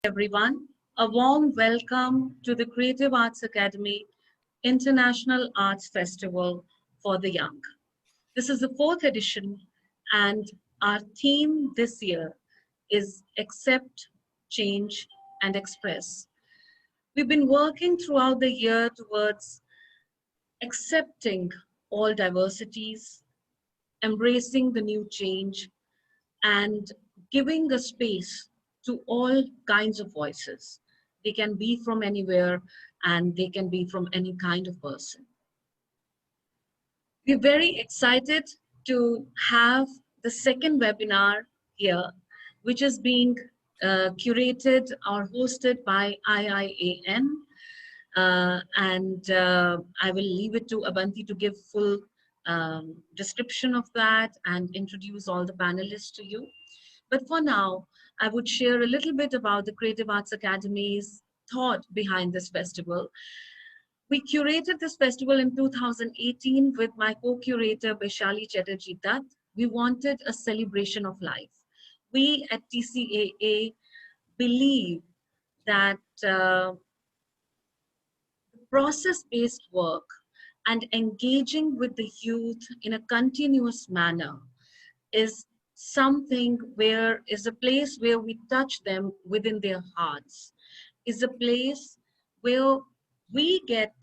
Everyone. A warm welcome to the Creative Arts Academy International Arts Festival for the Young. This is the fourth edition, and our theme this year is Accept, Change, and Express. We've been working throughout the year towards accepting all diversities, embracing the new change, and giving a space to all kinds of voices. They can be from anywhere and they can be from any kind of person. We're very excited to have the second webinar here, which is being curated or hosted by IIAN. I will leave it to Abanti to give full description of that and introduce all the panelists to you. But for now, I would share a little bit about the Creative Arts Academy's thought behind this festival. We curated this festival in 2018 with my co-curator, Vaishali Chatterjee Dutt. We wanted a celebration of life. We at TCAA believe that process-based work and engaging with the youth in a continuous manner is something where is a place where we touch them within their hearts, is a place where we get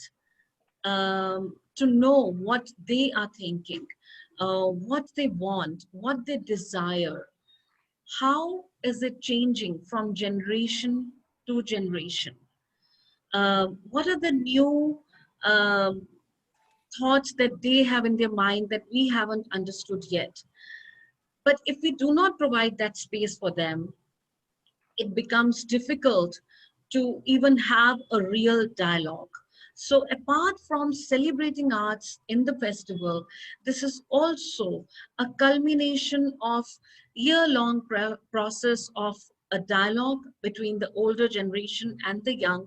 to know what they are thinking, what they want, what they desire. How is it changing from generation to generation? What are the new thoughts that they have in their mind that we haven't understood yet? But if we do not provide that space for them, it becomes difficult to even have a real dialogue. So apart from celebrating arts in the festival, this is also a culmination of year-long process of a dialogue between the older generation and the young,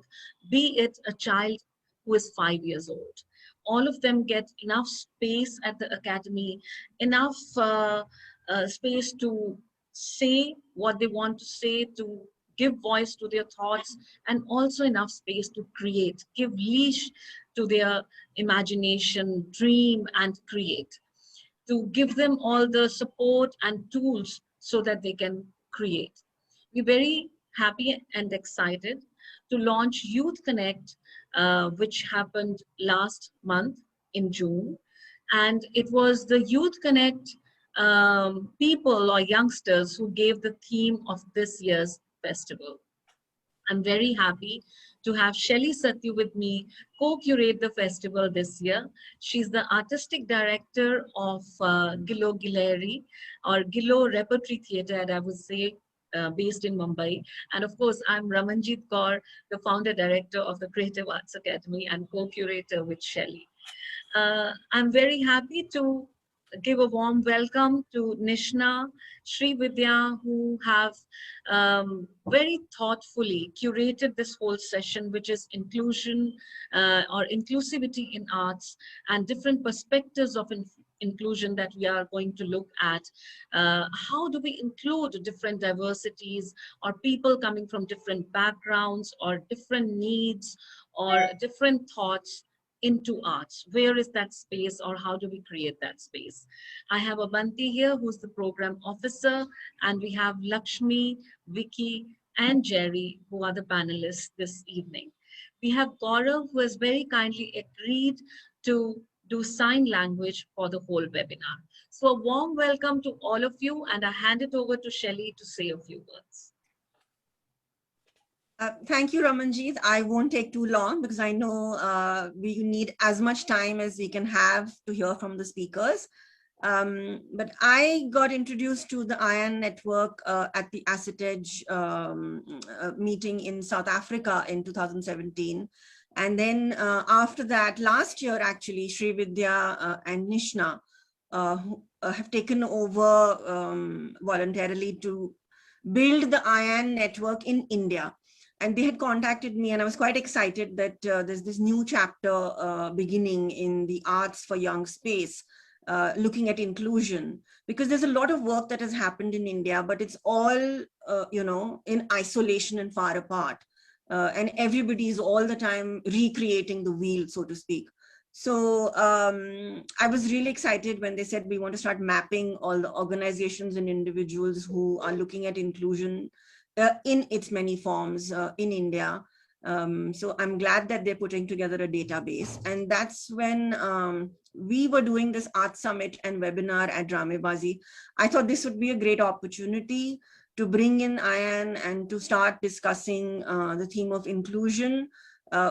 be it a child who is 5 years old. All of them get enough space at the academy, enough space to say what they want to say, to give voice to their thoughts, and also enough space to create, give leash to their imagination, dream, and create, to give them all the support and tools so that they can create. We're very happy and excited to launch Youth Connect, which happened last month in June. And it was the Youth Connect people or youngsters who gave the theme of this year's festival. I'm very happy to have Shelly Satyu with me co-curate the festival this year. She's the artistic director of Gillo Gileri, or Gillo Repertory Theatre, and I would say based in Mumbai. And of course, I'm Ramanjit Kaur, the founder director of the Creative Arts Academy and co-curator with Shelly. I'm very happy to give a warm welcome to Nishna, Sri Vidya, who have very thoughtfully curated this whole session, which is inclusion or inclusivity in arts and different perspectives of inclusion that we are going to look at. How do we include different diversities or people coming from different backgrounds or different needs or different thoughts into arts? Where is that space, or how do we create that space? I have Abanti here, who's the program officer, and we have Lakshmi, Vicky, and Jerry, who are the panelists this evening. We have Gaurav, who has very kindly agreed to do sign language for the whole webinar. So a warm welcome to all of you, and I hand it over to Shelly to say a few words. Thank you, Ramanjit. I won't take too long because I know we need as much time as we can have to hear from the speakers. But I got introduced to the IIAN network at the Asset Edge meeting in South Africa in 2017. And then after that, last year, actually, Sri Vidya and Nishna have taken over voluntarily to build the IIAN network in India. And they had contacted me, and I was quite excited that there's this new chapter beginning in the Arts for Young space looking at inclusion, because there's a lot of work that has happened in India, but it's all, in isolation and far apart. And everybody is all the time recreating the wheel, so to speak. So I was really excited when they said we want to start mapping all the organizations and individuals who are looking at inclusion in its many forms in India. So I'm glad that they're putting together a database. And that's when we were doing this art summit and webinar at Dramebaazi. I thought this would be a great opportunity to bring in IIAN and to start discussing the theme of inclusion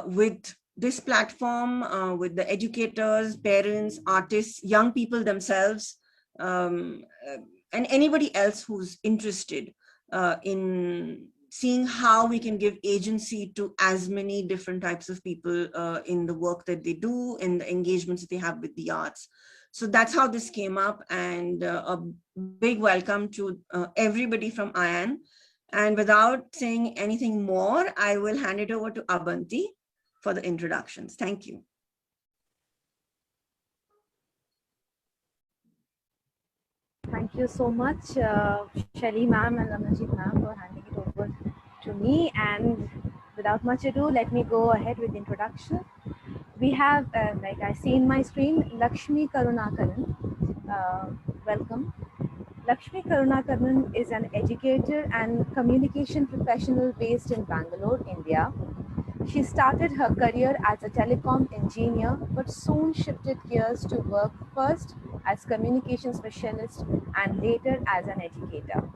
with this platform, with the educators, parents, artists, young people themselves, and anybody else who's interested in seeing how we can give agency to as many different types of people in the work that they do, in the engagements that they have with the arts. So that's how this came up, and a big welcome to everybody from IIAN. And without saying anything more, I will hand it over to Abanti for the introductions. Thank you. Thank you so much, Shelly ma'am and Ramanjit ma'am, for handing it over to me. And without much ado, let me go ahead with the introduction. We have, like I see in my screen, Lakshmi Karunakaran. Welcome. Lakshmi Karunakaran is an educator and communication professional based in Bangalore, India. She started her career as a telecom engineer, but soon shifted gears to work first as communication specialist and later as an educator.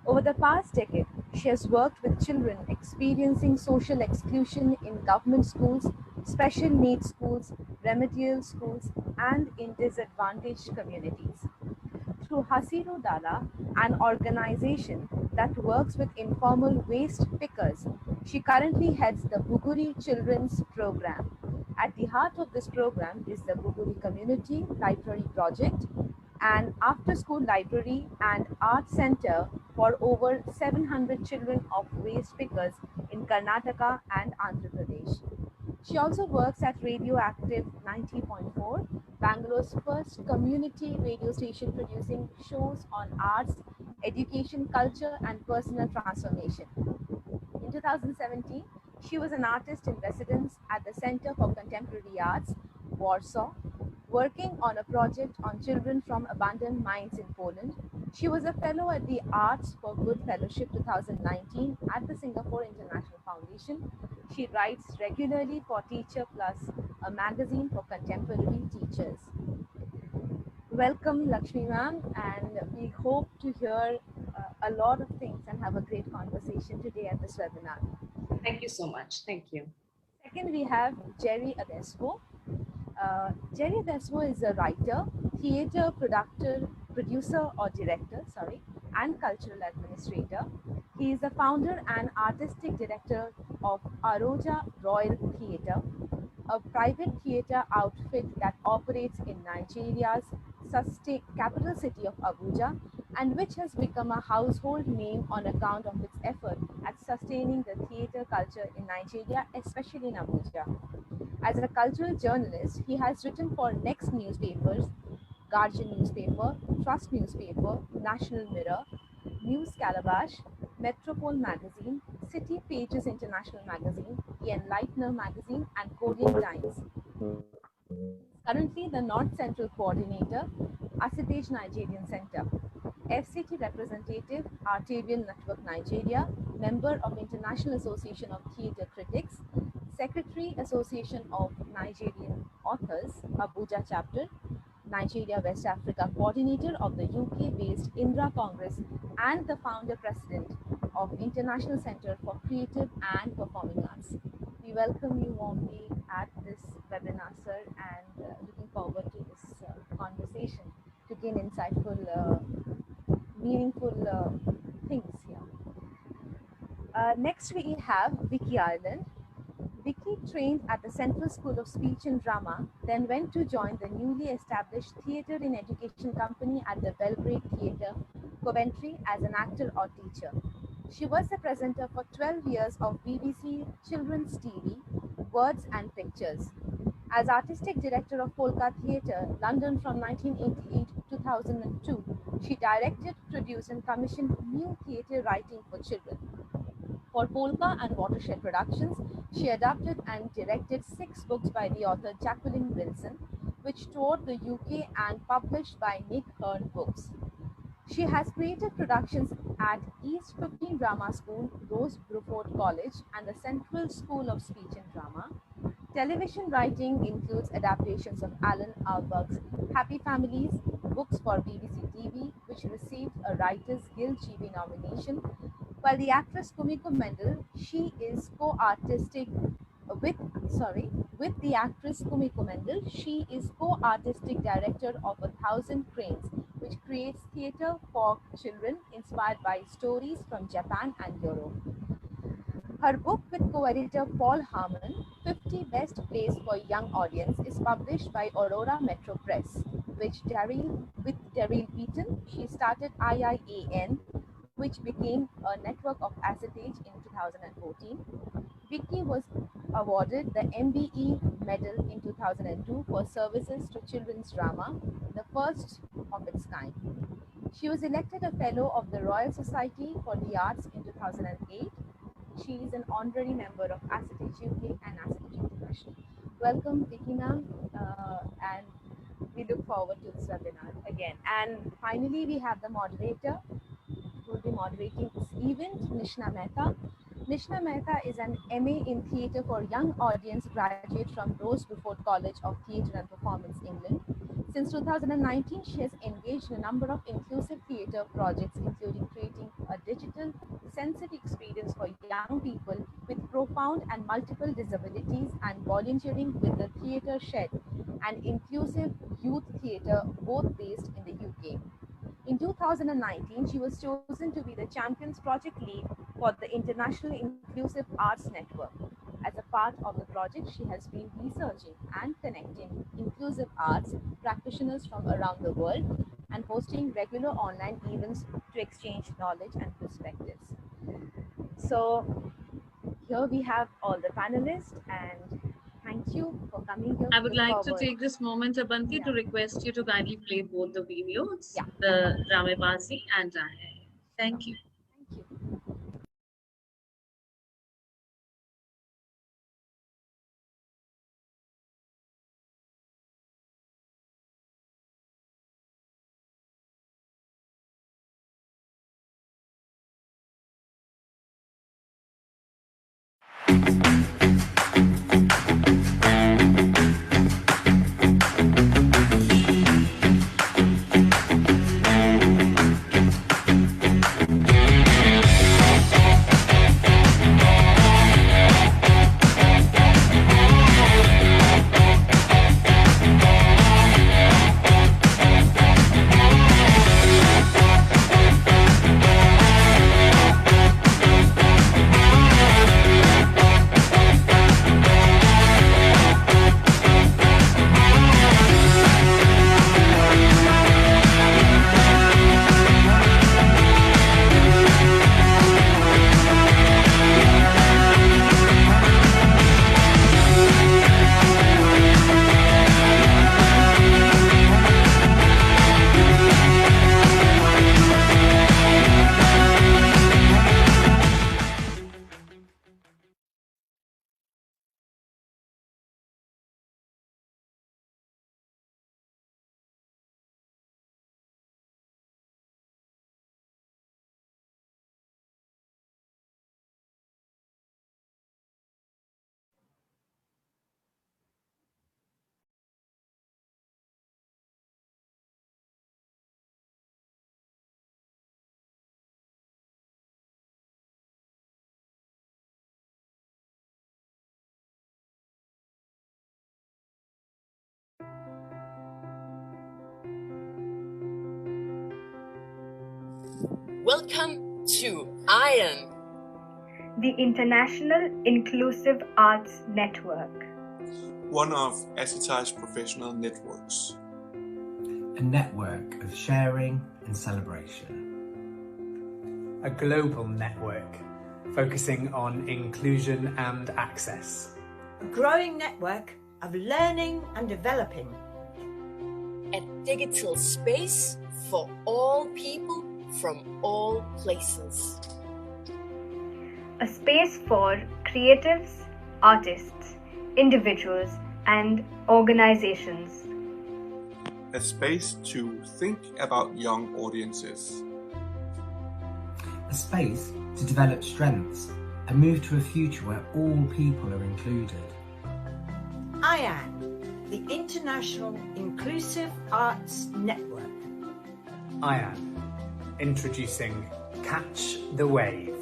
Over the past decade, she has worked with children experiencing social exclusion in government schools, special needs schools, remedial schools, and in disadvantaged communities. Through Hasiru Dala, an organization that works with informal waste pickers, she currently heads the Buguri Children's Program. At the heart of this program is the Buguri Community Library Project, an after-school library and art center for over 700 children of waste pickers in Karnataka and Andhra Pradesh. She also works at Radioactive 90.4, Bangalore's first community radio station producing shows on arts, education, culture, and personal transformation. In 2017, she was an artist in residence at the Center for Contemporary Arts, Warsaw, working on a project on children from abandoned mines in Poland. She was a fellow at the Arts for Good Fellowship 2019 at the Singapore International Foundation. She writes regularly for Teacher Plus, a magazine for contemporary teachers. Welcome, Lakshmi ma'am, and we hope to hear a lot of things and have a great conversation today at this webinar. Thank you so much. Thank you. Second, we have Jerry Adesewo. Jerry Adesewo is a writer, theatre producer or director, and cultural administrator. He is the founder and artistic director of Aroja Royal Theatre, a private theatre outfit that operates in Nigeria's capital city of Abuja, and which has become a household name on account of its effort at sustaining the theatre culture in Nigeria, especially in Abuja. As a cultural journalist, he has written for Next newspapers, Guardian newspaper, Trust newspaper, National Mirror, News Calabash, Metropole magazine, City Pages International magazine, The Enlightener magazine, and Korean Times. Currently the North Central Coordinator, Asitesh Nigerian Center, FCT Representative, Artavian Network Nigeria, Member of International Association of Theatre Critics, Secretary Association of Nigerian Authors, Abuja Chapter, Nigeria West Africa Coordinator of the UK-based Indra Congress, and the Founder President of International Center for Creative and Performing Arts. We welcome you warmly at this webinar, sir, and looking forward to this conversation to gain insightful, meaningful things here. Next, we have Vicky Ireland. Vicky trained at the Central School of Speech and Drama, then went to join the newly established Theatre in Education company at the Belgrade Theatre, Coventry, as an actor or teacher. She was the presenter for 12 years of BBC Children's TV, Words and Pictures. As artistic director of Polka Theatre, London from 1988 to 2002, she directed, produced and commissioned new theatre writing for children. For Polka and Watershed Productions, she adapted and directed 6 books by the author Jacqueline Wilson, which toured the UK and published by Nick Hearn Books. She has created productions at East 15 Drama School, Rose Bruford College, and the Central School of Speech and Drama. Television writing includes adaptations of Alan Albuck's Happy Families, books for BBC TV, which received a Writers Guild GB nomination, while the actress Kumiko Mendel, she is co-artistic with the actress Kumiko Mendel, she is co-artistic director of 1,000 Cranes, which creates theatre for children inspired by stories from Japan and Europe. Her book with co-editor Paul Harmon, 50 Best Plays for Young Audience, is published by Aurora Metro Press, with Daryl Beaton. She started IIAN, which became a network of Acetage in 2014. Vicky was awarded the MBE Medal in 2002 for services to children's drama, the first of its kind. She was elected a Fellow of the Royal Society for the Arts in 2008. She is an honorary member of Acetage UK and Acetage International. Welcome, Vicky ma'am, and we look forward to this webinar again. And finally, we have the moderator who will be moderating this event, Nishna Mehta. Nishna Mehta is an MA in Theatre for Young Audience graduate from Rose Bruford College of Theatre and Performance, England. Since 2019, she has engaged in a number of inclusive theatre projects, including creating a digital sensory experience for young people with profound and multiple disabilities and volunteering with the Theatre Shed, an inclusive youth theatre both based in the UK. In 2019, she was chosen to be the Champions Project Lead for the International Inclusive Arts Network. As a part of the project, she has been researching and connecting inclusive arts practitioners from around the world and hosting regular online events to exchange knowledge and perspectives. So here we have all the panelists, and thank you for coming here. I would like to take this moment, Abanti, to request you to kindly play both the videos, the Dramebaazi and IIAN. Thank you. Thank you. Welcome to IIAN, the International Inclusive Arts Network, one of Acetage's professional networks. A network of sharing and celebration. A global network focusing on inclusion and access. A growing network of learning and developing. A digital space for all people from all places. A space for creatives, artists, individuals, and organizations. A space to think about young audiences. A space to develop strengths and move to a future where all people are included. IIAN, the International Inclusive Arts Network. IIAN, introducing Catch the Wave.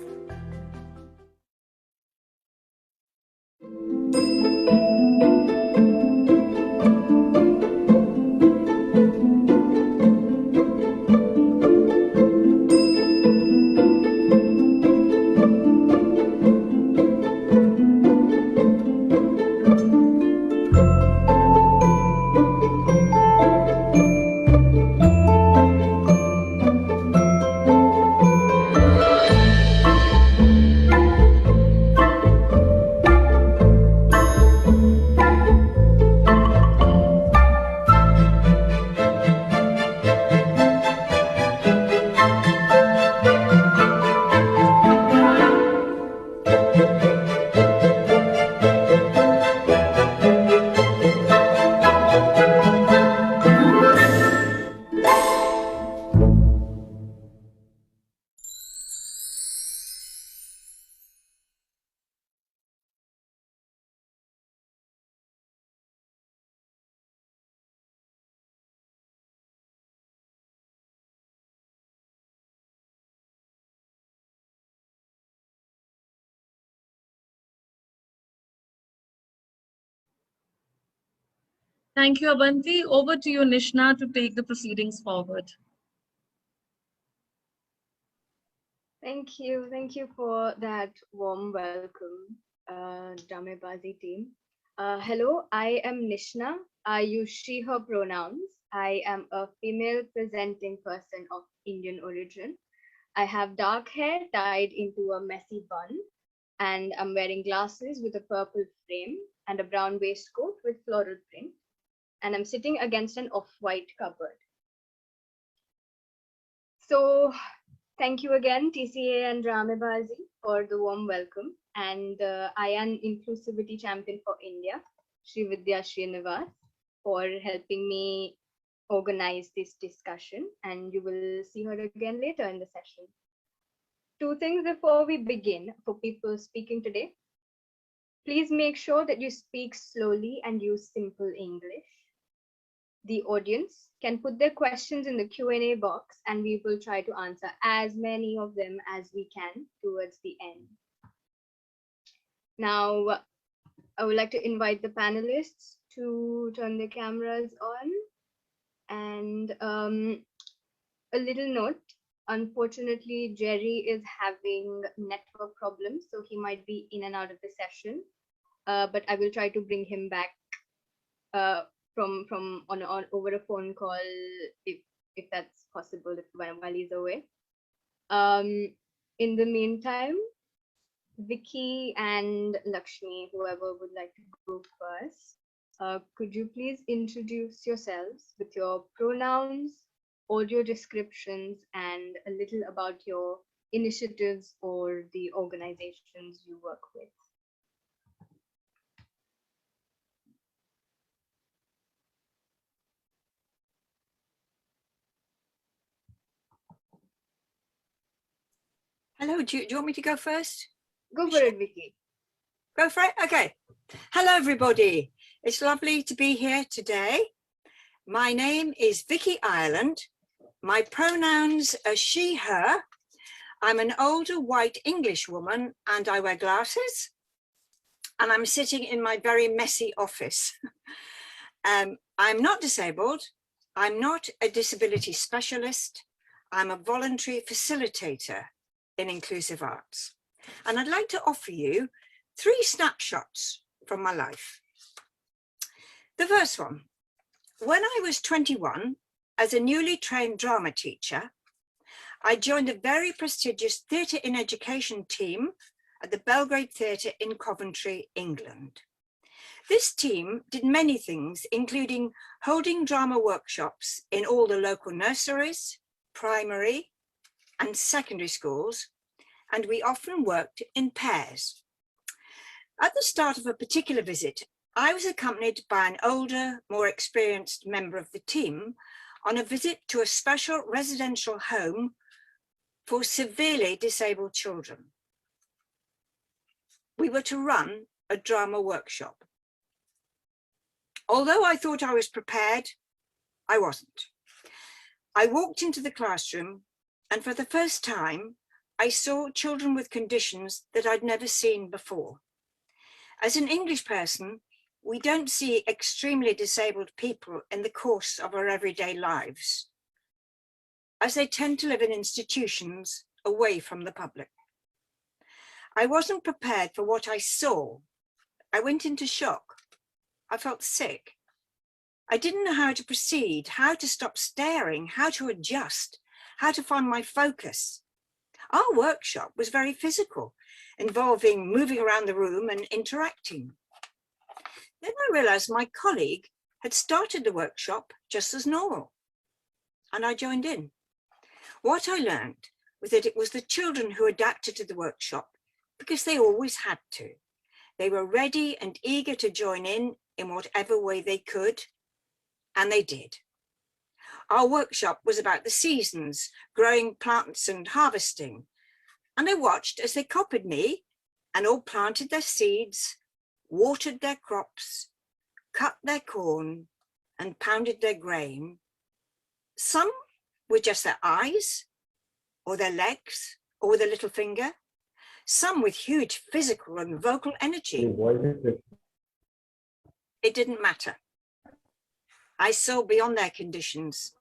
Thank you, Abanti. Over to you, Nishna, to take the proceedings forward. Thank you for that warm welcome, Dramebaazi team. Hello, I am Nishna. I use she, her pronouns. I am a female presenting person of Indian origin. I have dark hair tied into a messy bun, and I'm wearing glasses with a purple frame and a brown waistcoat with floral print, and I'm sitting against an off-white cupboard. So, thank you again, TCA and Dramebaazi, for the warm welcome, and IIAN Inclusivity Champion for India, Sri Vidya Srinivas, for helping me organize this discussion, and you will see her again later in the session. Two things before we begin for people speaking today. Please make sure that you speak slowly and use simple English. The audience can put their questions in the Q&A box, and we will try to answer as many of them as we can towards the end. Now, I would like to invite the panelists to turn their cameras on. And a little note, unfortunately, Jerry is having network problems, so he might be in and out of the session, but I will try to bring him back from on over a phone call if that's possible while he's away. In the meantime, Vicky and Lakshmi, whoever would like to go first, could you please introduce yourselves with your pronouns, audio descriptions, and a little about your initiatives or the organizations you work with? Hello, do you want me to go first? Go for it, Vicky. Go for it? Okay. Hello, everybody. It's lovely to be here today. My name is Vicky Ireland. My pronouns are she, her. I'm an older white English woman and I wear glasses. And I'm sitting in my very messy office. I'm not disabled. I'm not a disability specialist. I'm a voluntary facilitator in inclusive arts. And I'd like to offer you 3 snapshots from my life. The first one, when I was 21, as a newly trained drama teacher, I joined a very prestigious theatre in education team at the Belgrade Theatre in Coventry, England. This team did many things, including holding drama workshops in all the local nurseries, primary and secondary schools, and we often worked in pairs. At the start of a particular visit, I was accompanied by an older, more experienced member of the team on a visit to a special residential home for severely disabled children. We were to run a drama workshop. Although I thought I was prepared, I wasn't. I walked into the classroom, and for the first time, I saw children with conditions that I'd never seen before. As an English person, we don't see extremely disabled people in the course of our everyday lives, as they tend to live in institutions away from the public. I wasn't prepared for what I saw. I went into shock. I felt sick. I didn't know how to proceed, how to stop staring, how to adjust, how to find my focus. Our workshop was very physical, involving moving around the room and interacting. Then I realized my colleague had started the workshop just as normal, and I joined in. What I learned was that it was the children who adapted to the workshop because they always had to. They were ready and eager to join in whatever way they could, and they did. Our workshop was about the seasons, growing plants and harvesting, and I watched as they copied me and all planted their seeds, watered their crops, cut their corn, and pounded their grain. Some with just their eyes, or their legs, or with a little finger. Some with huge physical and vocal energy. It didn't matter. I saw beyond their conditions.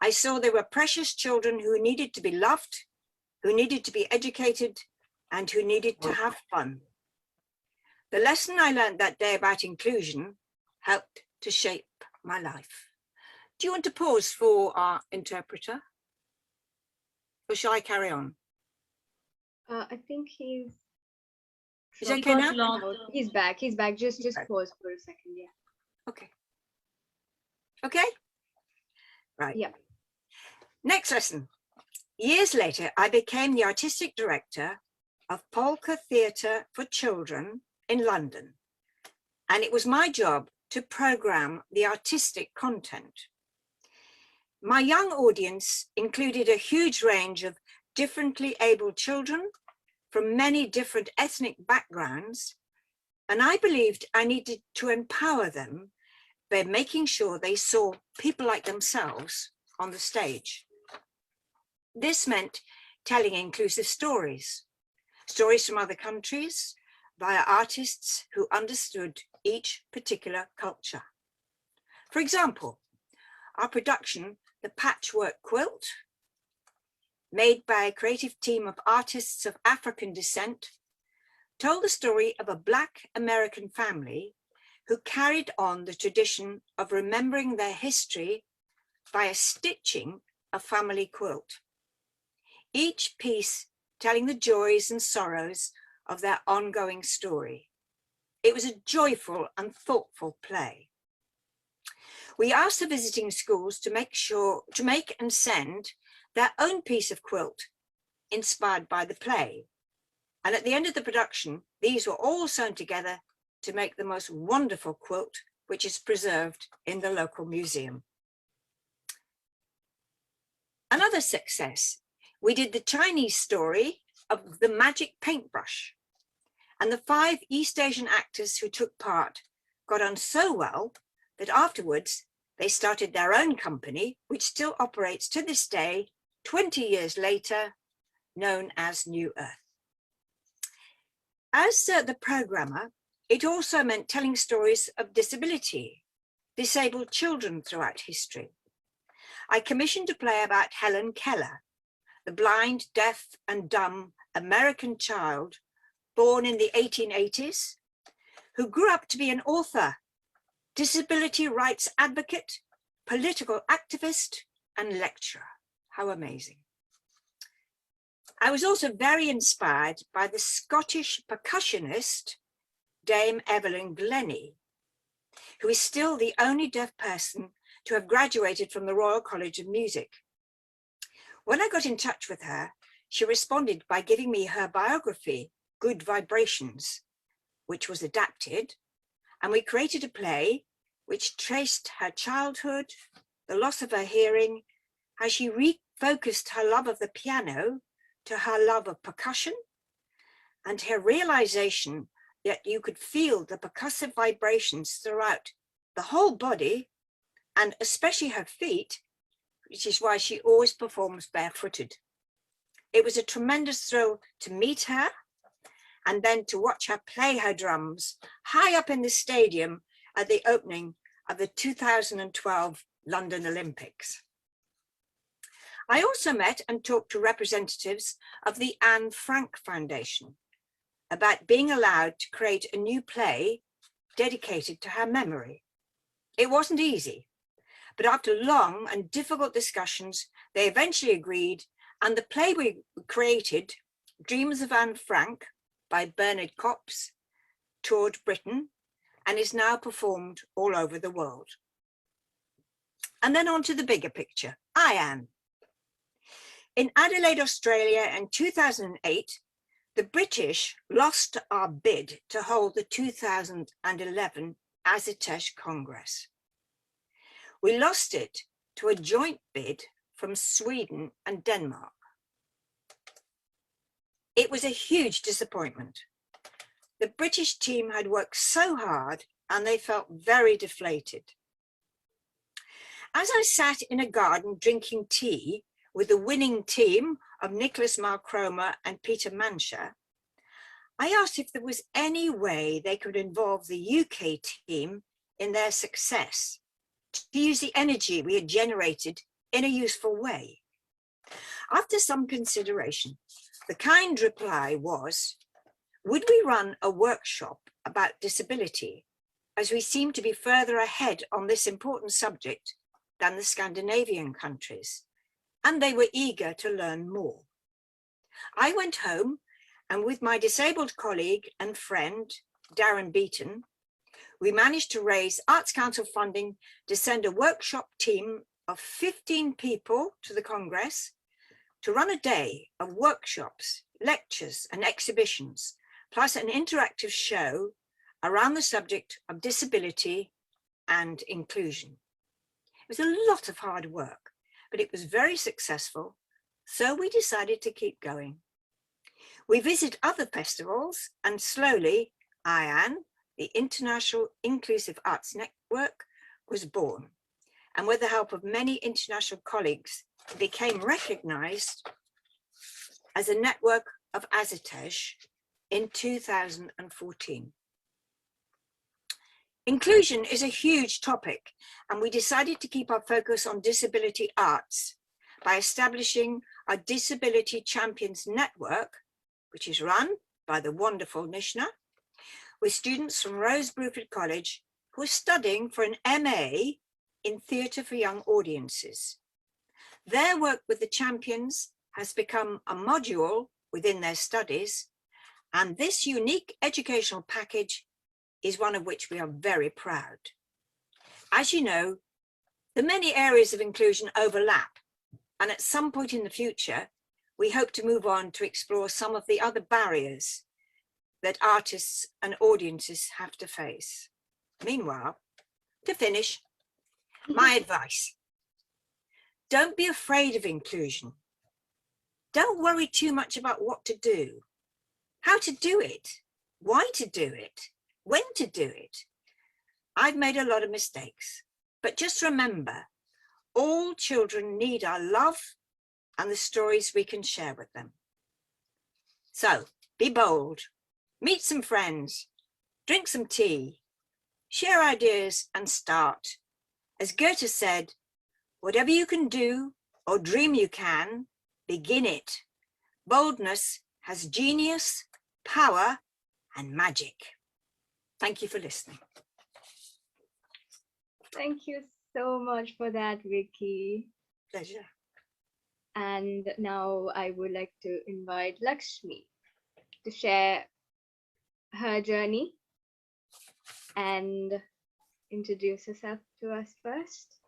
I saw they were precious children who needed to be loved, who needed to be educated, and who needed to have fun. The lesson I learned that day about inclusion helped to shape my life. Do you want to pause for our interpreter? Or shall I carry on? I think he's... Is it okay now? He's back. He's back. Just pause for a second. Yeah. Okay. Okay. Right. Yeah. Next lesson. Years later, I became the artistic director of Polka Theatre for Children in London, and it was my job to program the artistic content. My young audience included a huge range of differently abled children from many different ethnic backgrounds, and I believed I needed to empower them by making sure they saw people like themselves on the stage. This meant telling inclusive stories, stories from other countries via artists who understood each particular culture. For example, our production, The Patchwork Quilt, made by a creative team of artists of African descent, told the story of a Black American family who carried on the tradition of remembering their history by stitching a family quilt, each piece telling the joys and sorrows of their ongoing story. It was a joyful and thoughtful play. We asked the visiting schools to make and send their own piece of quilt inspired by the play. And at the end of the production, these were all sewn together to make the most wonderful quilt, which is preserved in the local museum. Another success, we did the Chinese story of the magic paintbrush, and the 5 East Asian actors who took part got on so well that afterwards they started their own company, which still operates to this day, 20 years later, known as New Earth. As the programmer, it also meant telling stories of disability, disabled children throughout history. I commissioned a play about Helen Keller, the blind, deaf, and dumb American child born in the 1880s, who grew up to be an author, disability rights advocate, political activist, and lecturer. How amazing. I was also very inspired by the Scottish percussionist, Dame Evelyn Glennie, who is still the only deaf person to have graduated from the Royal College of Music. When I got in touch with her, she responded by giving me her biography, Good Vibrations, which was adapted, and we created a play which traced her childhood, the loss of her hearing, how she refocused her love of the piano to her love of percussion, and her realization that you could feel the percussive vibrations throughout the whole body, and especially her feet, which is why she always performs barefooted. It was a tremendous thrill to meet her and then to watch her play her drums high up in the stadium at the opening of the 2012 London Olympics. I also met and talked to representatives of the Anne Frank Foundation about being allowed to create a new play dedicated to her memory. It wasn't easy, but after long and difficult discussions, they eventually agreed, and the play we created, Dreams of Anne Frank by Bernard Copps, toured Britain and is now performed all over the world. And then on to the bigger picture, IIAN. In Adelaide, Australia in 2008, the British lost our bid to hold the 2011 Adesewo Congress. We lost it to a joint bid from Sweden and Denmark. It was a huge disappointment. The British team had worked so hard and they felt very deflated. As I sat in a garden drinking tea with the winning team of Nicholas Malcroma and Peter Mansha, I asked if there was any way they could involve the UK team in their success, to use the energy we had generated in a useful way. After some consideration, the kind reply was, would we run a workshop about disability, as we seem to be further ahead on this important subject than the Scandinavian countries, and they were eager to learn more. I went home and with my disabled colleague and friend, Darren Beaton, we managed to raise Arts Council funding to send a workshop team of 15 people to the Congress to run a day of workshops, lectures and exhibitions, plus an interactive show around the subject of disability and inclusion. It was a lot of hard work, but it was very successful, so we decided to keep going. We visit other festivals, and slowly IIAN, the International Inclusive Arts Network, was born. And with the help of many international colleagues, it became recognized as a network of Adesewo in 2014. Inclusion is a huge topic, and we decided to keep our focus on disability arts by establishing our Disability Champions Network, which is run by the wonderful Nishna, with students from Rose Bruford College who are studying for an MA in Theatre for Young Audiences. Their work with the champions has become a module within their studies, and this unique educational package is one of which we are very proud. As you know, the many areas of inclusion overlap, and at some point in the future, we hope to move on to explore some of the other barriers that artists and audiences have to face. Meanwhile, to finish, my advice: don't be afraid of inclusion. Don't worry too much about what to do, how to do it, why to do it, when to do it. I've made a lot of mistakes, but just remember, all children need our love and the stories we can share with them. So be bold, meet some friends, drink some tea, share ideas and start. As Goethe said, whatever you can do or dream you can, begin it. Boldness has genius, power and magic. Thank you for listening. Thank you so much for that, Vicky. Pleasure. And now I would like to invite Lakshmi to share her journey and introduce herself to us first?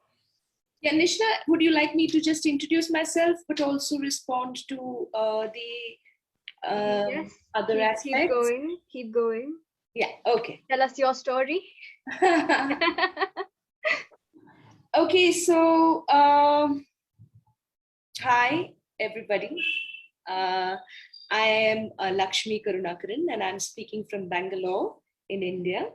Yeah, Nishna, would you like me to just introduce myself, but also respond to the Yes, other aspects? Keep going, keep going. Yeah, okay. Tell us your story. Okay, so hi, everybody. I am Lakshmi Karunakaran, and I'm speaking from Bangalore in India.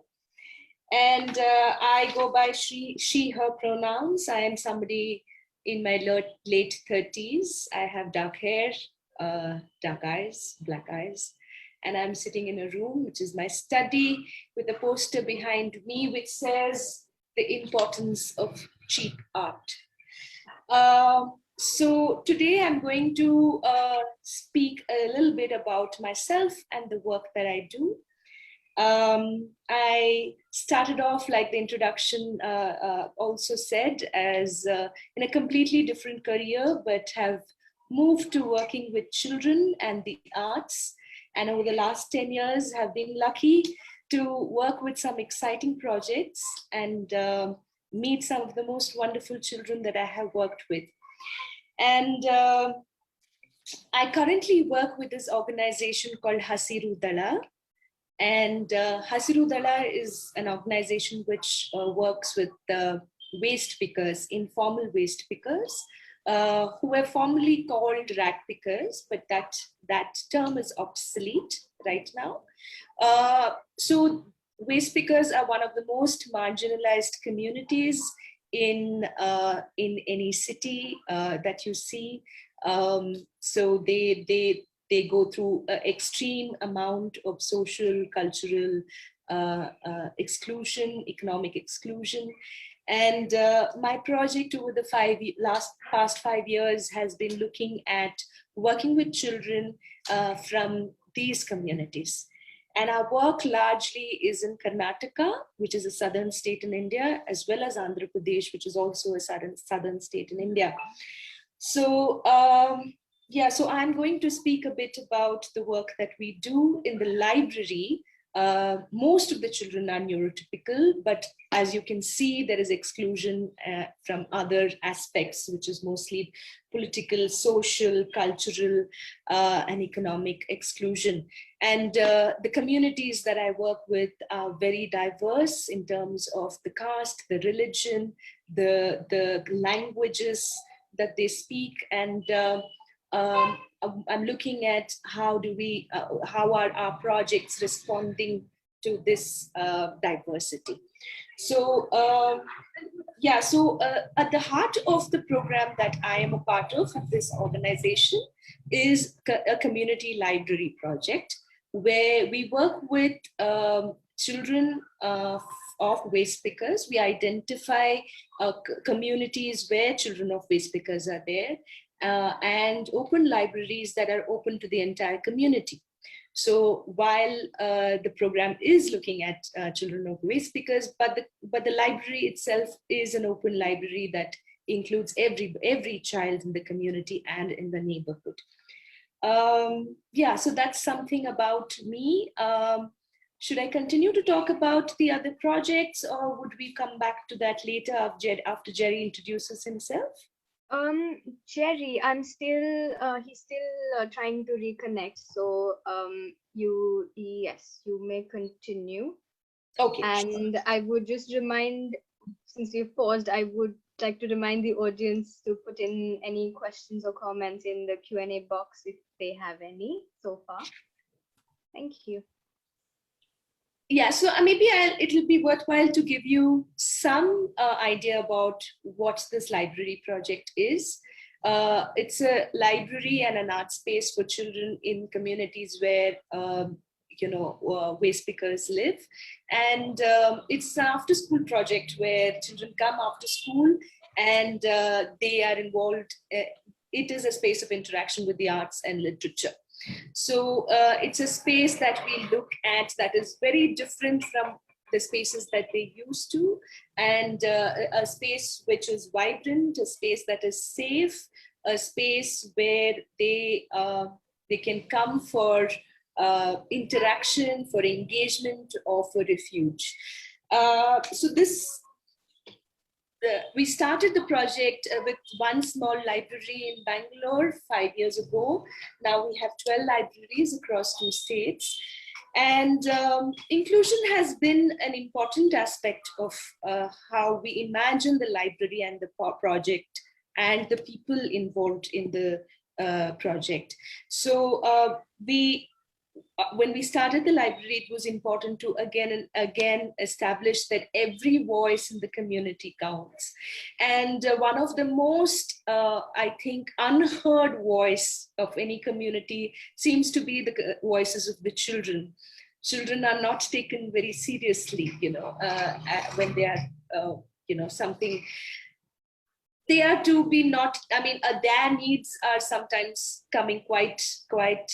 And I go by she, her pronouns. I am somebody in my late 30s. I have dark hair, dark eyes, black eyes. And I'm sitting in a room, which is my study, with a poster behind me, which says the importance of cheap art. So today I'm going to speak a little bit about myself and the work that I do. I started off, like the introduction also said, as in a completely different career, but have moved to working with children and the arts. And over the last 10 years, have been lucky to work with some exciting projects and meet some of the most wonderful children that I have worked with. And I currently work with this organization called Hasiru Dala. And Hasiru Dala is an organization which works with waste pickers, informal waste pickers, who were formerly called rag pickers, but that term is obsolete right now. So waste pickers are one of the most marginalized communities in any city that you see. So they go through an extreme amount of social, cultural exclusion, economic exclusion. And my project over the past 5 years has been looking at working with children from these communities. And our work largely is in Karnataka, which is a southern state in India, as well as Andhra Pradesh, which is also a southern state in India. So yeah, so I'm going to speak a bit about the work that we do in the library. Most of the children are neurotypical, but as you can see, there is exclusion from other aspects, which is mostly political, social, cultural, and economic exclusion. And the communities that I work with are very diverse in terms of the caste, the religion, the languages that they speak, and I'm looking at how are our projects responding to this diversity. So yeah, so at the heart of the program that I am a part of this organization is a community library project, where we work with children of waste pickers. We identify communities where children of waste pickers are there, and open libraries that are open to the entire community. So while the program is looking at children of waste pickers, but the library itself is an open library that includes every child in the community and in the neighborhood. Yeah, so that's something about me. Should I continue to talk about the other projects, or would we come back to that later after Jerry introduces himself? Jerry, he's still trying to reconnect. So yes, you may continue. Okay. And I would just remind, since you've paused, I would like to remind the audience to put in any questions or comments in the Q&A box if they have any so far. Thank you. Yeah, so maybe it'll be worthwhile to give you some idea about what this library project is. It's a library and an art space for children in communities where waste pickers live. And it's an after-school project where children come after school and they are involved. It is a space of interaction with the arts and literature. So it's a space that we look at that is very different from the spaces that they used to, and a space which is vibrant, a space that is safe, a space where they can come for interaction, for engagement, or for refuge. So we started the project with one small library in Bangalore 5 years ago. Now we have 12 libraries across 2 states. And inclusion has been an important aspect of how we imagine the library and the project and the people involved in the project. So when we started the library, it was important to again establish that every voice in the community counts. And one of the most, I think, unheard voice of any community seems to be the voices of the children. Children are not taken very seriously, when they are, something. They are to be not, I mean, their needs are sometimes coming quite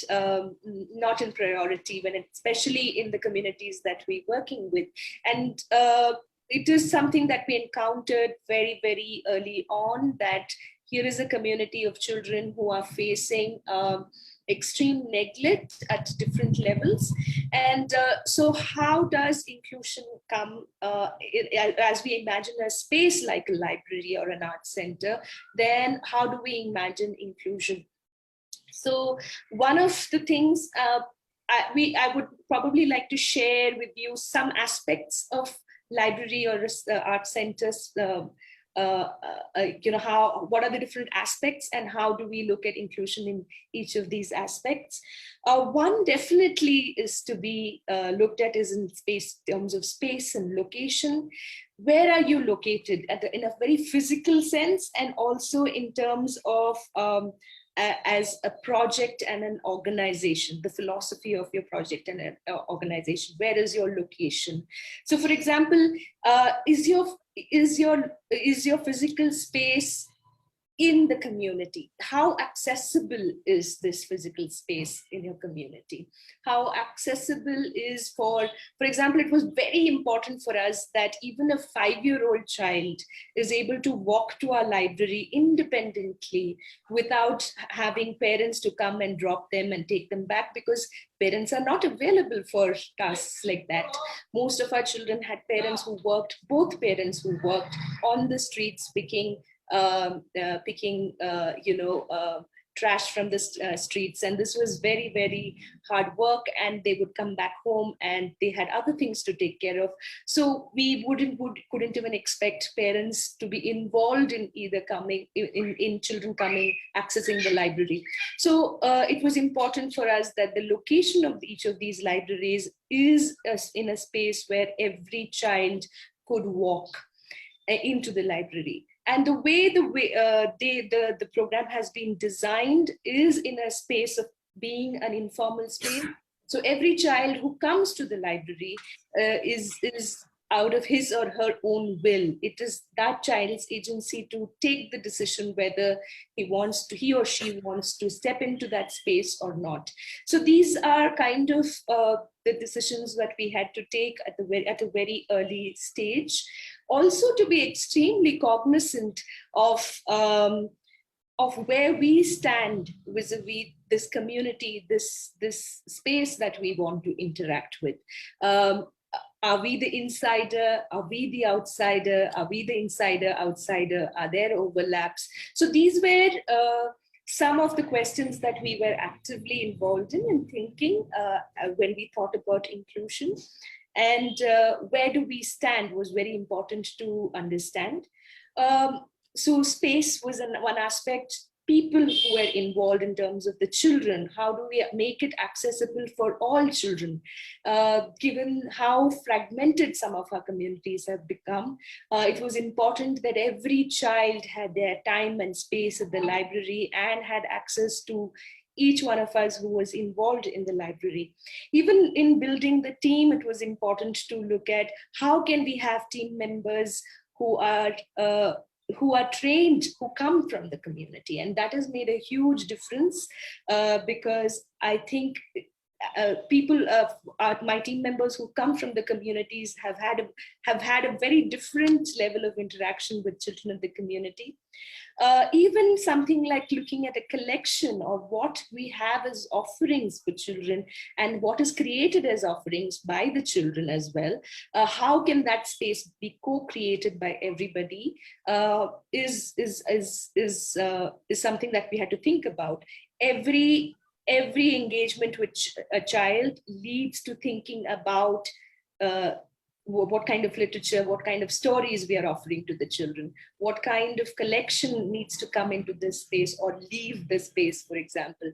not in priority, especially in the communities that we're working with. And it is something that we encountered very, very early on, that here is a community of children who are facing extreme neglect at different levels. And so how does inclusion come as we imagine a space like a library or an art center? Then how do we imagine inclusion? So one of the things I would probably like to share with you some aspects of library or art centers, what are the different aspects and how do we look at inclusion in each of these aspects. One definitely is to be looked at is in terms of space and location. Where are you located in a very physical sense, and also in terms of as a project and an organization, the philosophy of your project and an organization. Where is your location? So for example, is your physical space in the community? How accessible is this physical space in your community? How accessible is for example, it was very important for us that even a 5-year-old child is able to walk to our library independently without having parents to come and drop them and take them back, because parents are not available for tasks like that. Most of our children had parents who worked, both parents who worked on the streets picking trash from the streets, and this was very, very hard work, and they would come back home and they had other things to take care of. So we couldn't even expect parents to be involved in either in children coming, accessing the library. So it was important for us that the location of each of these libraries is in a space where every child could walk into the library. And the way the program has been designed is in a space of being an informal space. So every child who comes to the library is out of his or her own will. It is that child's agency to take the decision whether he or she wants to step into that space or not. So these are kind of the decisions that we had to take at a very early stage. Also to be extremely cognizant of where we stand vis-a-vis this community, this space that we want to interact with. Are we the insider? Are we the outsider? Are we the insider, outsider? Are there overlaps? So these were some of the questions that we were actively involved in and thinking when we thought about inclusion. And where do we stand was very important to understand. So space was one aspect. People who were involved in terms of the children, how do we make it accessible for all children? Given how fragmented some of our communities have become, it was important that every child had their time and space at the library and had access to each one of us who was involved in the library. Even in building the team, it was important to look at how can we have team members who are trained, who come from the community. And that has made a huge difference because I think people, my team members who come from the communities have had a very different level of interaction with children in the community. Even something like looking at a collection of what we have as offerings for children and what is created as offerings by the children as well. How can that space be co-created by everybody is something that we had to think about. Every engagement with a child leads to thinking about what kind of literature, what kind of stories we are offering to the children, what kind of collection needs to come into this space or leave the space, for example.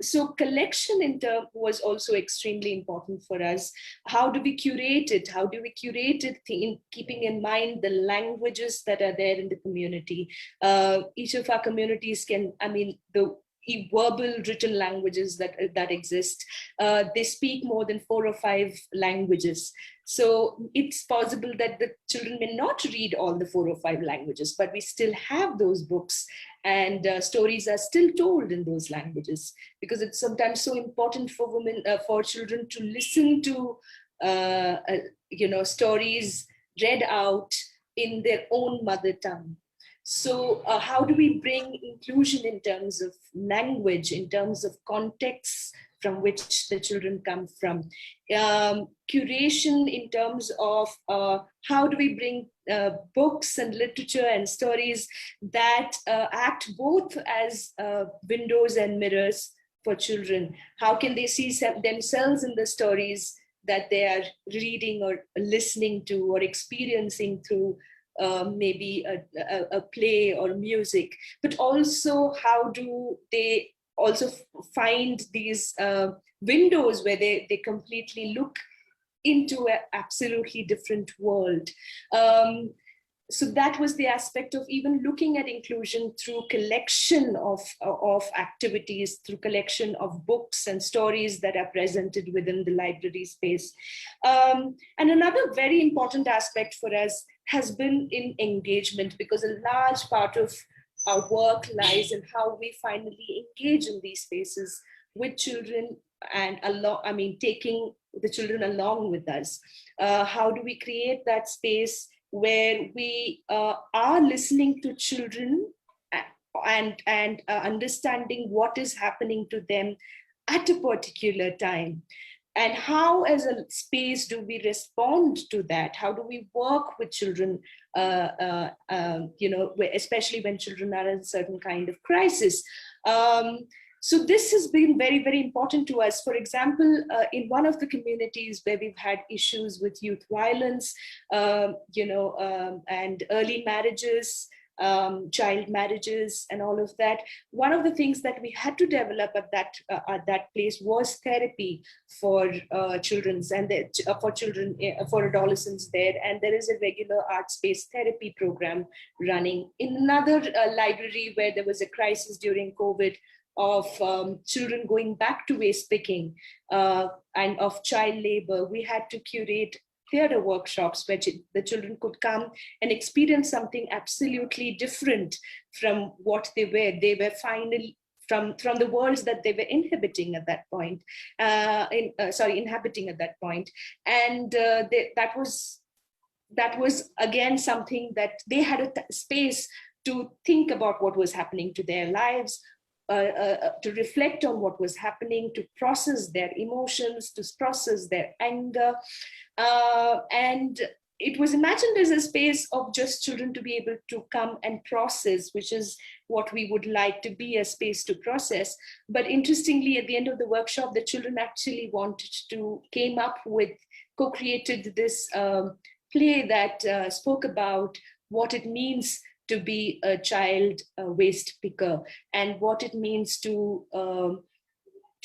So collection in term was also extremely important for us. How do we curate it? How do we curate it keeping in mind the languages that are there in the community? Each of our communities can, the verbal written languages that exist, they speak more than 4 or 5 languages. So it's possible that the children may not read all the 4 or 5 languages, but we still have those books, and stories are still told in those languages, because it's sometimes so important for women, for children to listen to stories read out in their own mother tongue. So how do we bring inclusion in terms of language, in terms of contexts from which the children come from? Curation in terms of how do we bring books and literature and stories that act both as windows and mirrors for children? How can they see themselves in the stories that they are reading or listening to or experiencing through maybe a play or music? But also, how do they also find these windows where they completely look into an absolutely different world? So that was the aspect of even looking at inclusion through collection of activities, through collection of books and stories that are presented within the library space. And another very important aspect for us has been in engagement, because a large part of our work lies in how we finally engage in these spaces with children, and taking the children along with us. How do we create that space where we are listening to children and understanding what is happening to them at a particular time? And how, as a space, do we respond to that? How do we work with children, especially when children are in a certain kind of crisis? So this has been very, very important to us. For example, in one of the communities where we've had issues with youth violence, and early marriages, child marriages and all of that, one of the things that we had to develop at that place was therapy for children's and for adolescents there. And there is a regular art-based therapy program running. In another library where there was a crisis during COVID of children going back to waste picking and of child labor, we had to curate theater workshops where the children could come and experience something absolutely different from what they were. They were finally from the worlds that they were inhabiting at that point. Inhabiting at that point, and that was again something that they had a space to think about what was happening to their lives. To reflect on what was happening, to process their emotions, to process their anger. And it was imagined as a space of just children to be able to come and process, which is what we would like to be, a space to process. But interestingly, at the end of the workshop, the children actually came up with, co-created this play that spoke about what it means to be a child waste picker, and what it means to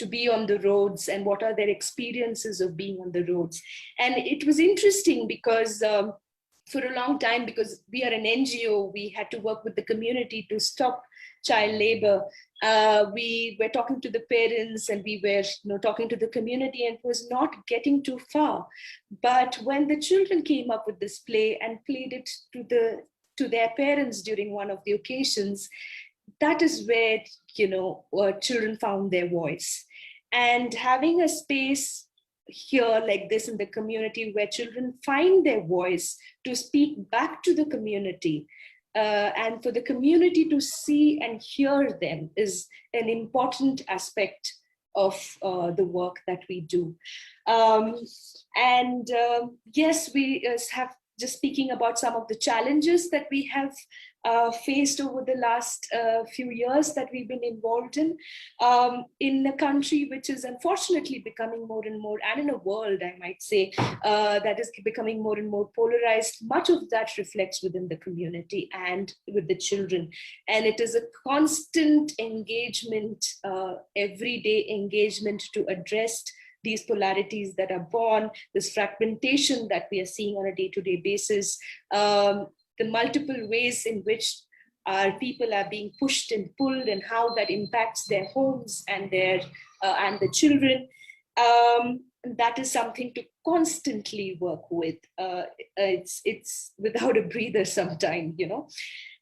be on the roads, and what are their experiences of being on the roads. And it was interesting because for a long time, because we are an NGO, we had to work with the community to stop child labor. We were talking to the parents, and we were talking to the community, and it was not getting too far. But when the children came up with this play and played it to their parents during one of the occasions, that is where children found their voice. And having a space here like this in the community where children find their voice to speak back to the community, and for the community to see and hear them is an important aspect of the work that we do. Yes, we have, just speaking about some of the challenges that we have faced over the last few years that we've been involved in a country which is unfortunately becoming more and more, and in a world, I might say, that is becoming more and more polarized. Much of that reflects within the community and with the children. And it is a constant engagement, everyday engagement to address these polarities that are born, this fragmentation that we are seeing on a day-to-day basis, the multiple ways in which our people are being pushed and pulled, and how that impacts their homes and their and the children. That is something to constantly work with. It's without a breather sometimes, you know.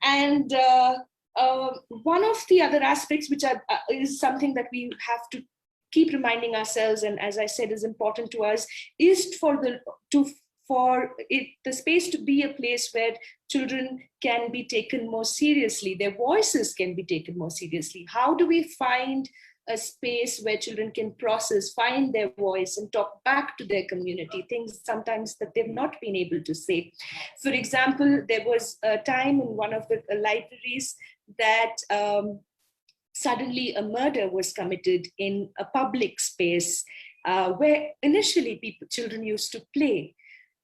And one of the other aspects, which is something that we have to keep reminding ourselves, and as I said, is important to us, is for the space to be a place where children can be taken more seriously, their voices can be taken more seriously. How do we find a space where children can process, find their voice, and talk back to their community, things sometimes that they've not been able to say? For example, there was a time in one of the libraries that suddenly a murder was committed in a public space where initially children used to play.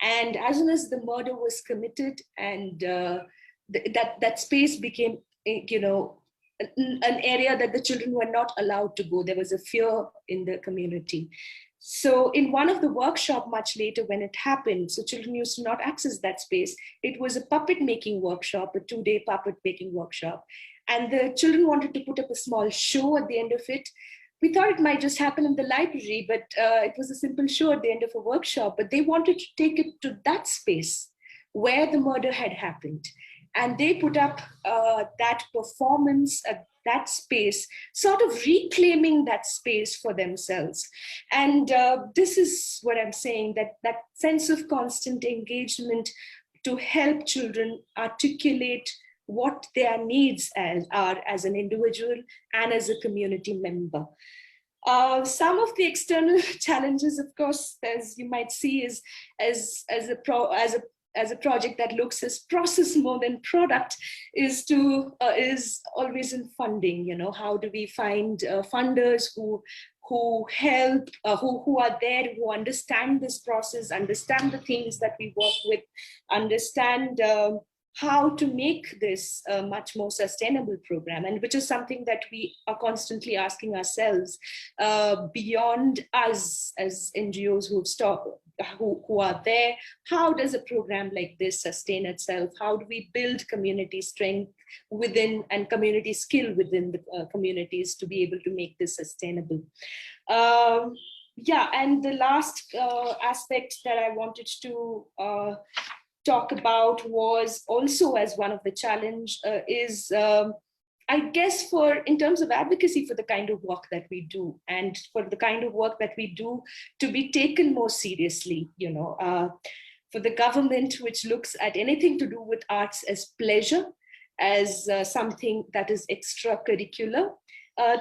And as soon as the murder was committed, and that space became, you know, an area that the children were not allowed to go. There was a fear in the community. So in one of the workshops much later when it happened, so children used to not access that space. It was a puppet making workshop, a 2-day puppet making workshop. And the children wanted to put up a small show at the end of it. We thought it might just happen in the library, but it was a simple show at the end of a workshop. But they wanted to take it to that space where the murder had happened. And they put up that performance at that space, sort of reclaiming that space for themselves. And this is what I'm saying, that sense of constant engagement to help children articulate what their needs are as an individual and as a community member. Some of the external challenges, of course, as you might see, is as a project that looks as process more than product, is always in funding. You know, how do we find funders who help, who are there, who understand this process, understand the things that we work with, understand how to make this a much more sustainable program, and which is something that we are constantly asking ourselves beyond us as NGOs who are there. How does a program like this sustain itself? How do we build community strength within and community skill within the communities to be able to make this sustainable? Yeah, and the last aspect that I wanted to talk about was also as one of the challenge is I guess in terms of advocacy for the kind of work that we do, and for the kind of work that we do to be taken more seriously, you know, for the government, which looks at anything to do with arts as pleasure, as something that is extracurricular,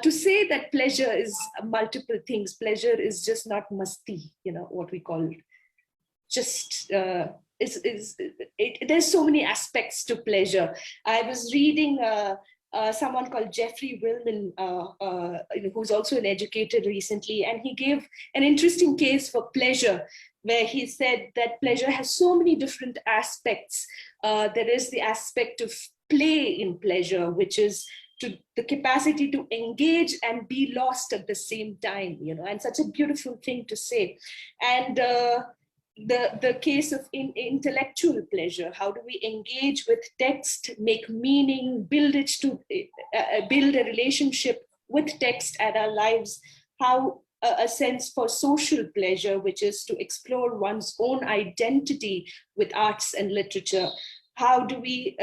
to say that pleasure is multiple things. Pleasure is just not masti, you know, what we call just there's so many aspects to pleasure. I was reading someone called Jeffrey Willman, who's also an educator recently, and he gave an interesting case for pleasure, where he said that pleasure has so many different aspects. There is the aspect of play in pleasure, which is the capacity to engage and be lost at the same time, you know, and such a beautiful thing to say. And the case of intellectual pleasure, how do we engage with text, make meaning, build a relationship with text and our lives? How a sense for social pleasure, which is to explore one's own identity with arts and literature. How do we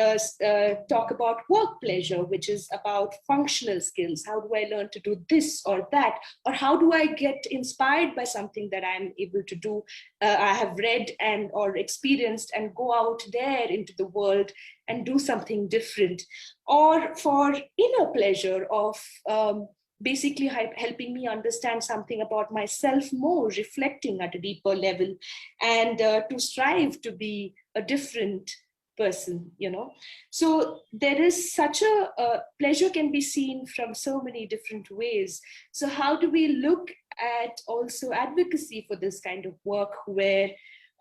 talk about work pleasure, which is about functional skills? How do I learn to do this or that? Or how do I get inspired by something that I'm able to do, I have read and or experienced, and go out there into the world and do something different? Or for inner pleasure of basically helping me understand something about myself more, reflecting at a deeper level, and to strive to be a different person, you know. So there is such a pleasure can be seen from so many different ways. So how do we look at also advocacy for this kind of work, where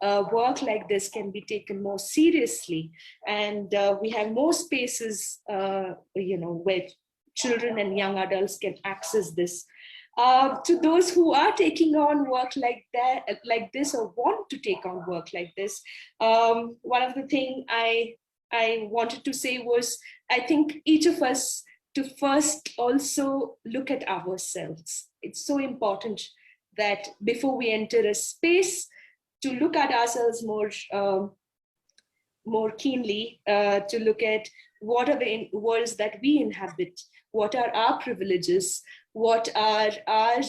work like this can be taken more seriously, and we have more spaces, you know, where children and young adults can access this. To those who are taking on work like that, like this, or want to take on work like this, one of the things I wanted to say was, I think each of us to first also look at ourselves. It's so important that before we enter a space, to look at ourselves more keenly, to look at what are the worlds that we inhabit, what are our privileges, what are our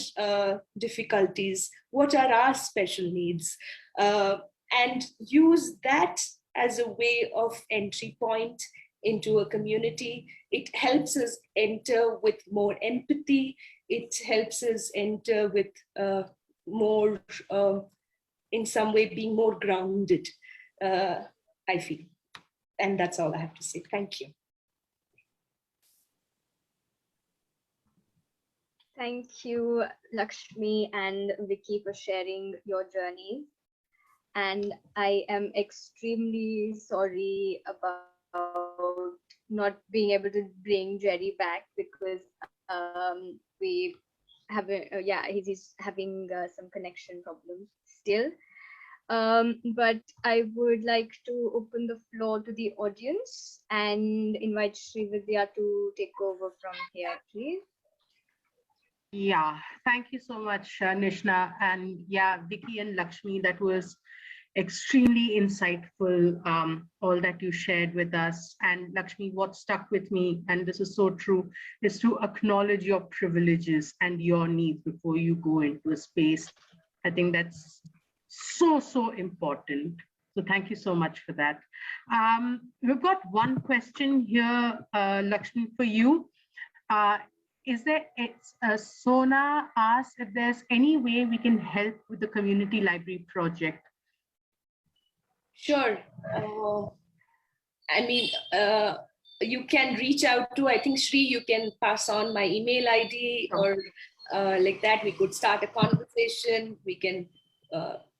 difficulties, what are our special needs, and use that as a way of entry point into a community. It helps us enter with more empathy. It helps us enter with more, in some way, being more grounded, I feel. And that's all I have to say. Thank you. Thank you, Lakshmi and Vicky, for sharing your journey. And I am extremely sorry about not being able to bring Jerry back, because we have he's having some connection problems still. But I would like to open the floor to the audience and invite Srividya to take over from here, please. Yeah, thank you so much, Nishna. And yeah, Vicky and Lakshmi, that was extremely insightful, all that you shared with us. And Lakshmi, what stuck with me, and this is so true, is to acknowledge your privileges and your needs before you go into a space. I think that's so important. So thank you so much for that. We've got one question here, Lakshmi, for you. Is there, Sona asked if there's any way we can help with the community library project. Sure. I mean, you can reach out to, I think, Shri, you can pass on my email ID, or like that. We could start a conversation. We can,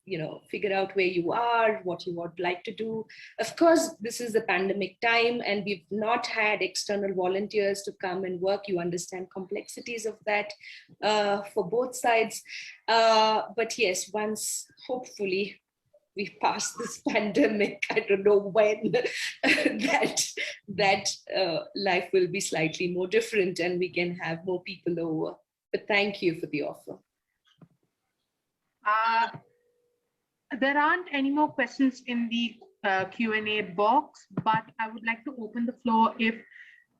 you know, figure out where you are, what you would like to do. Of course, this is the pandemic time, and we've not had external volunteers to come and work. You understand complexities of that for both sides. But yes, once, hopefully, we pass this pandemic, I don't know when, that life will be slightly more different and we can have more people over. But thank you for the offer. There aren't any more questions in the Q&A box, but I would like to open the floor if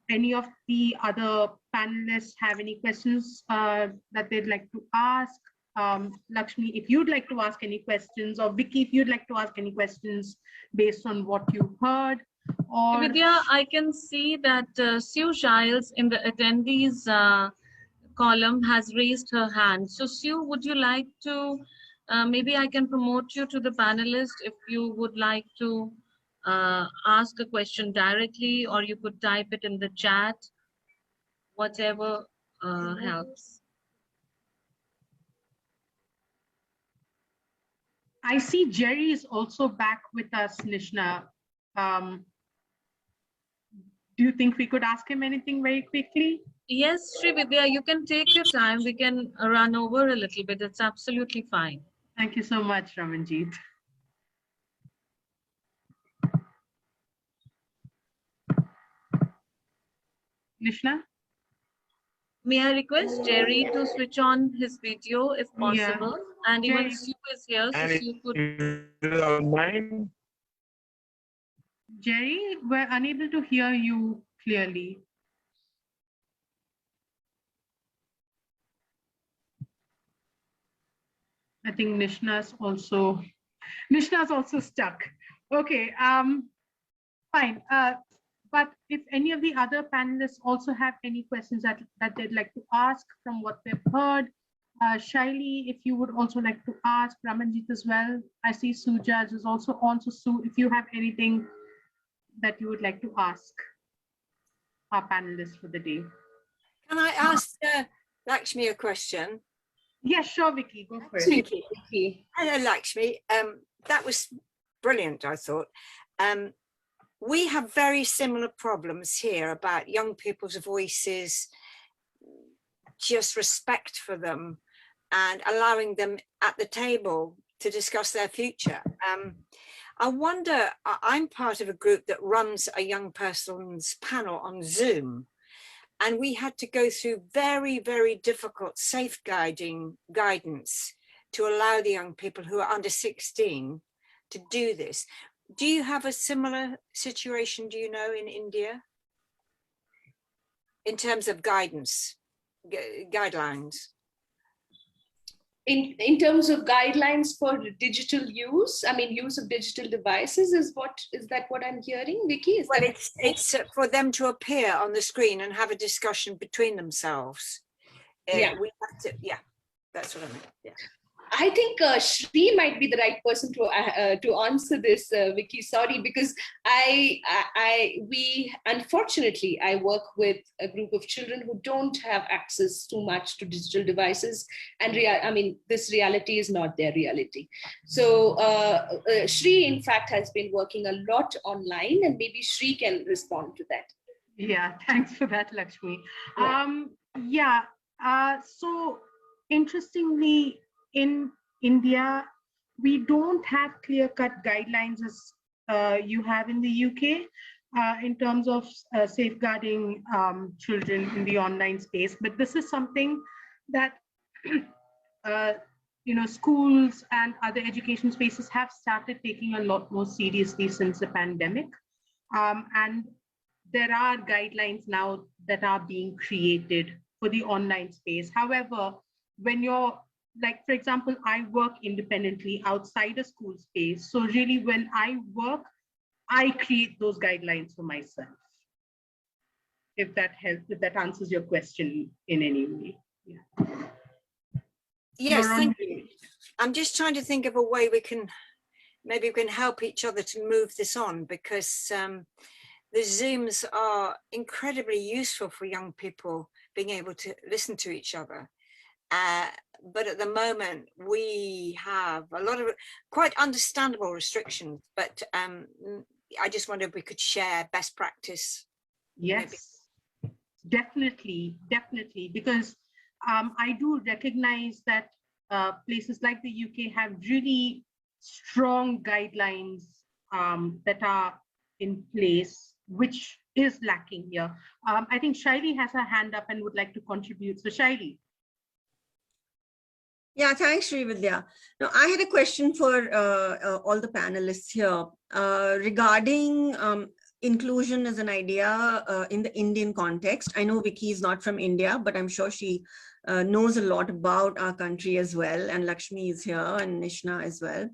any of the other panelists have any questions that they'd like to ask. Lakshmi, if you'd like to ask any questions, or Vicky, if you'd like to ask any questions based on what you heard. Or Vidya, I can see that Sue Giles in the attendees column has raised her hand. So Sue, would you like to, maybe I can promote you to the panelist if you would like to ask a question directly, or you could type it in the chat, whatever helps. I see Jerry is also back with us, Nishna. Do you think we could ask him anything very quickly? Yes, Srividya, you can take your time. We can run over a little bit. It's absolutely fine. Thank you so much, Ramanjeet. Nishna? May I request Jerry to switch on his video if possible? Yeah. And even Jerry. Sue is here, so Sue could. Online. Jerry, we're unable to hear you clearly. I think Nishna's also stuck. Okay, fine. But if any of the other panelists also have any questions that they'd like to ask from what they've heard, Shaili, if you would also like to ask, Ramanjit as well. I see Sujaj is also on. So Sue, if you have anything that you would like to ask our panelists for the day. Can I ask Lakshmi a question? Yes, sure, Vicky, go for it. Thank you. Hello, Lakshmi. That was brilliant, I thought. We have very similar problems here about young people's voices, just respect for them and allowing them at the table to discuss their future. I wonder, I'm part of a group that runs a young person's panel on Zoom, and we had to go through very, very difficult safeguarding guidance to allow the young people who are under 16 to do this. Do you have a similar situation, do you know, in India? In terms of guidance, guidelines? In terms of guidelines for digital use, I mean, use of digital devices is that what I'm hearing, Vicky? Well, it's for them to appear on the screen and have a discussion between themselves. Yeah. We have to, yeah, that's what I meant. Yeah. I think Shri might be the right person to answer this, Vicky. Sorry, because we unfortunately I work with a group of children who don't have access too much to digital devices, and I mean this reality is not their reality. So Shri, in fact, has been working a lot online, and maybe Shri can respond to that. Yeah, thanks for that, Lakshmi. So interestingly, in India, we don't have clear-cut guidelines as you have in the UK in terms of safeguarding children in the online space. But this is something that schools and other education spaces have started taking a lot more seriously since the pandemic, and there are guidelines now that are being created for the online space. However, when you're like, for example, I work independently outside a school space. So really when I work, I create those guidelines for myself. If that helps, if that answers your question in any way. Yeah. Yes, thank you. I'm just trying to think of a way maybe we can help each other to move this on, because the Zooms are incredibly useful for young people being able to listen to each other. But at the moment, we have a lot of quite understandable restrictions, but I just wonder if we could share best practice. Yes, definitely, because I do recognize that places like the UK have really strong guidelines that are in place, which is lacking here. I think Shaili has her hand up and would like to contribute. So Shaili. Yeah, thanks, Srividya. Now, I had a question for all the panelists here regarding inclusion as an idea in the Indian context. I know Vicky is not from India, but I'm sure she knows a lot about our country as well. And Lakshmi is here and Nishna as well.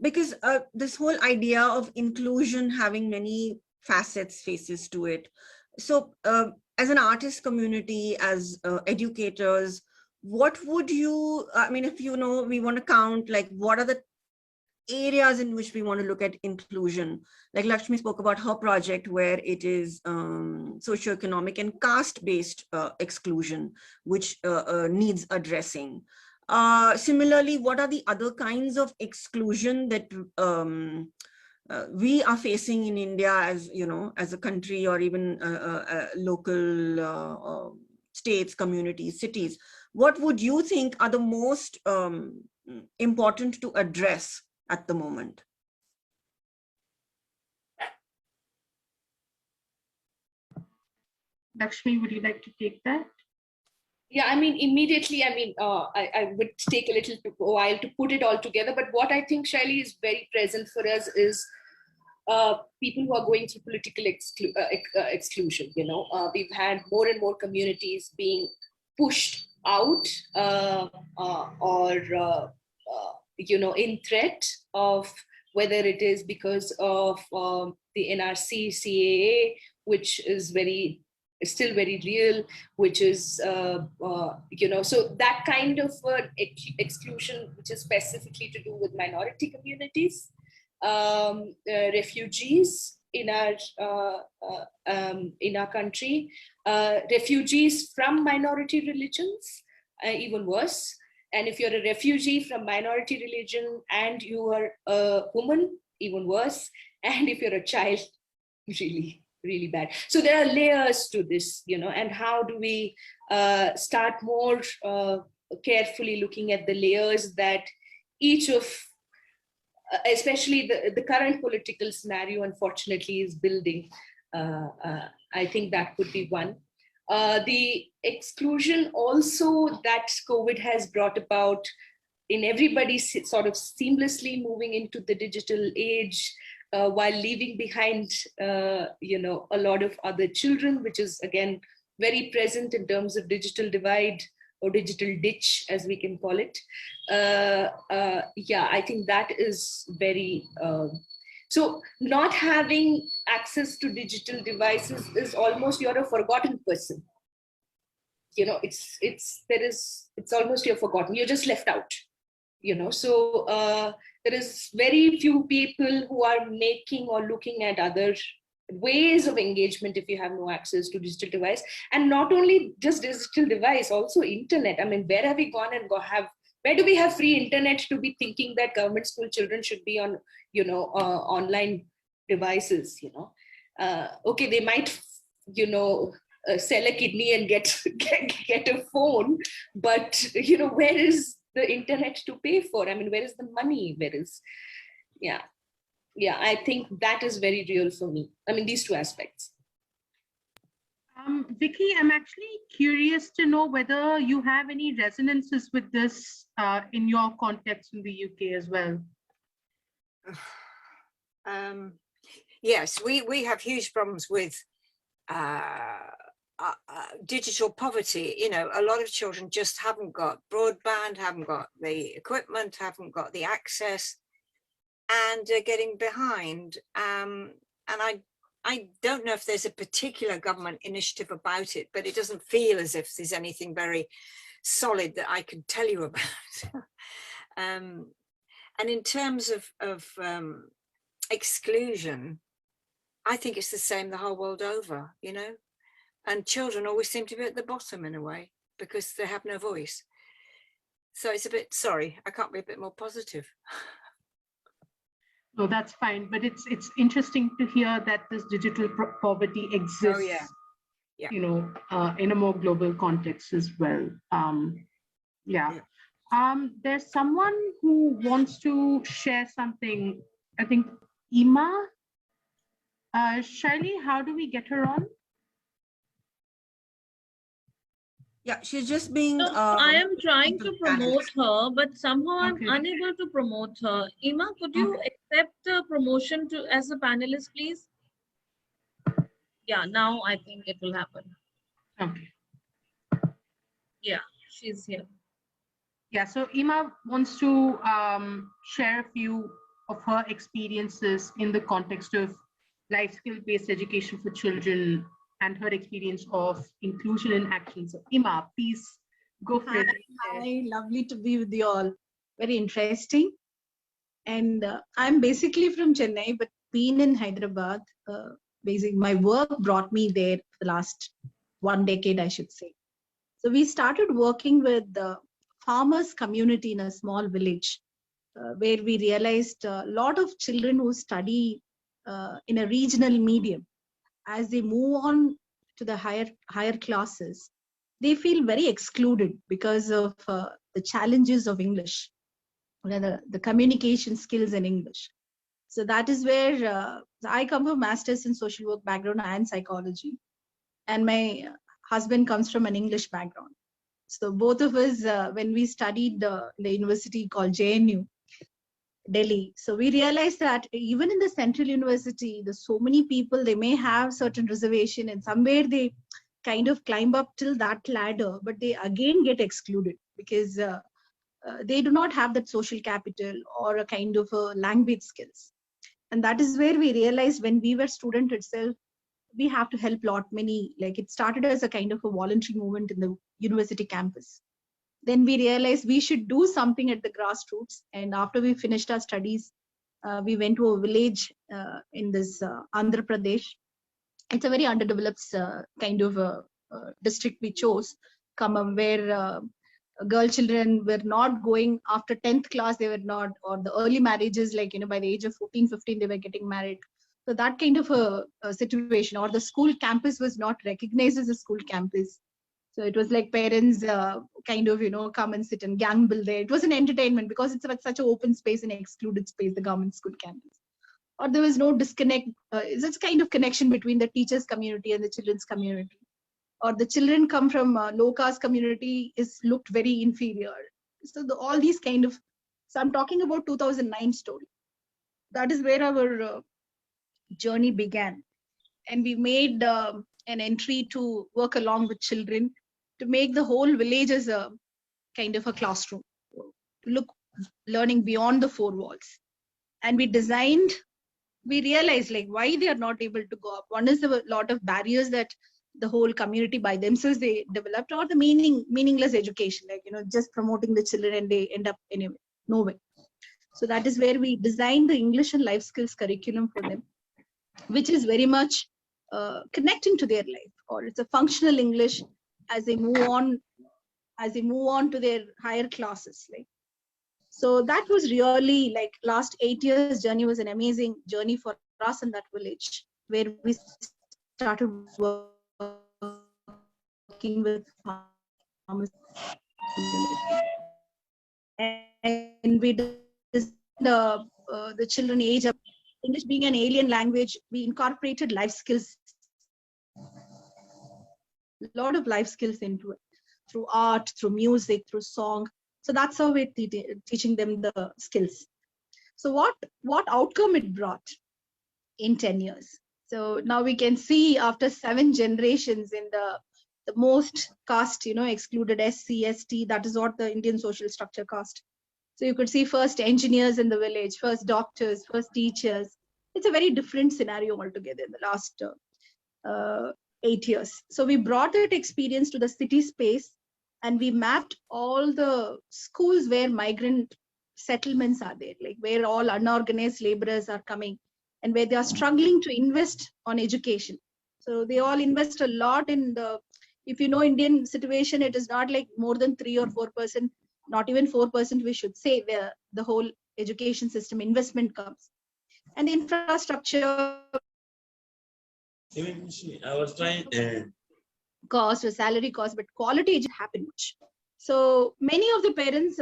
Because this whole idea of inclusion having many facets, faces to it. So as an artist community, as educators, what would you, I mean, if you know, we want to count, like, what are the areas in which we want to look at inclusion? Like Lakshmi spoke about her project where it is socioeconomic and caste-based exclusion, which needs addressing. Similarly, what are the other kinds of exclusion that we are facing in India as, you know, as a country, or even local states, communities, cities? What would you think are the most important to address at the moment? Lakshmi, would you like to take that? Yeah, I mean, immediately, I mean, I would take a little while to put it all together. But what I think, Shaili, is very present for us is people who are going through political exclusion. We've had more and more communities being pushed out or in threat of, whether it is because of the NRC, CAA, which is still very real, which is, so that kind of exclusion, which is specifically to do with minority communities, refugees in our country, refugees from minority religions, even worse. And if you're a refugee from minority religion and you are a woman, even worse. And if you're a child, really, really bad. So there are layers to this, and how do we start more carefully looking at the layers that each of, especially the current political scenario, unfortunately, is building. I think that could be one. The exclusion also that COVID has brought about in everybody sort of seamlessly moving into the digital age, while leaving behind, a lot of other children, which is again very present in terms of digital divide or digital ditch, as we can call it. I think that is very. So not having access to digital devices is almost you're a forgotten person. It's almost you're forgotten. You're just left out. So there is very few people who are making or looking at other ways of engagement if you have no access to digital device. And not only just digital device, also internet. I mean, where have we gone and where do we have free internet to be thinking that government school children should be on, online devices, okay, they might, sell a kidney and get a phone, but, where is the internet to pay for? I mean, where is the money? I think that is very real for me. I mean, these two aspects. Vicky, I'm actually curious to know whether you have any resonances with this in your context in the UK as well. Yes, we have huge problems with digital poverty. A lot of children just haven't got broadband, haven't got the equipment, haven't got the access, and are getting behind. And I don't know if there's a particular government initiative about it, but it doesn't feel as if there's anything very solid that I could tell you about. And in terms of exclusion, I think it's the same the whole world over, and children always seem to be at the bottom in a way because they have no voice. So it's a bit, sorry, I can't be a bit more positive. No, that's fine, but it's interesting to hear that this digital poverty exists, in a more global context as well. There's someone who wants to share something. I think Ima. Shaili, how do we get her on? Yeah, she's just being. I am trying to promote her, but somehow I'm unable to promote her. Ima, could you accept the promotion as a panelist, please? Yeah, now I think it will happen. Okay. Yeah, she's here. Yeah, so Ima wants to share a few of her experiences in the context of life skill-based education for children and her experience of inclusion in action. So Ima, please go for it. Hi, lovely to be with you all. Very interesting. And I'm basically from Chennai, but been in Hyderabad. Basically, my work brought me there for the last 1 decade, I should say. So we started working with the farmers community in a small village, where we realized a lot of children who study in a regional medium, as they move on to the higher classes, they feel very excluded because of the challenges of English, the communication skills in English. So that is where I come from master's in social work background and psychology, and my husband comes from an English background. So both of us, when we studied the university called JNU, Delhi. So we realized that even in the Central University, there's so many people, they may have certain reservation and somewhere they kind of climb up till that ladder, but they again get excluded because they do not have that social capital or a kind of language skills. And that is where we realized when we were student itself, we have to help lot many, like it started as a kind of a voluntary movement in the university campus. Then we realized we should do something at the grassroots. And after we finished our studies, we went to a village in this Andhra Pradesh. It's a very underdeveloped kind of a district we chose, where girl children were not going after 10th class, they were not, or the early marriages, like, by the age of 14, 15, they were getting married. So that kind of a situation, or the school campus was not recognized as a school campus. So it was like parents kind of, come and sit and gamble there. It was an entertainment because it's such an open space and excluded space, the government school campus. Or there was no disconnect. It's kind of connection between the teachers community and the children's community. Or the children come from low caste community is looked very inferior. So all these kind of, so I'm talking about 2009 story. That is where our journey began. And we made an entry to work along with children to make the whole village as a kind of a classroom, learning beyond the four walls. And we realized like why they are not able to go up. One is a lot of barriers that the whole community by themselves they developed, or the meaningless education, like just promoting the children and they end up anyway nowhere. So that is where we designed the English and life skills curriculum for them, which is very much connecting to their life, or it's a functional English as they move on to their higher classes. Like, so that was really like last 8 years journey was an amazing journey for us in that village, where we started working with farmers, and we did the children age up. English being an alien language, we incorporated life skills, a lot of life skills into it, through art, through music, through song. So that's how we're teaching them the skills. So what outcome it brought in 10 years? So now we can see after 7 generations in the most caste, excluded SC, ST, that is what the Indian social structure caste. So you could see first engineers in the village, first doctors, first teachers. It's a very different scenario altogether in the last 8 years. So we brought that experience to the city space, and we mapped all the schools where migrant settlements are there, like where all unorganized laborers are coming and where they are struggling to invest on education. So they all invest a lot in if Indian situation, it is not like more than 3 or 4%, not even 4%, we should say, where the whole education system investment comes. And the infrastructure I was trying cost or salary cost, but quality didn't happen much. So many of the parents,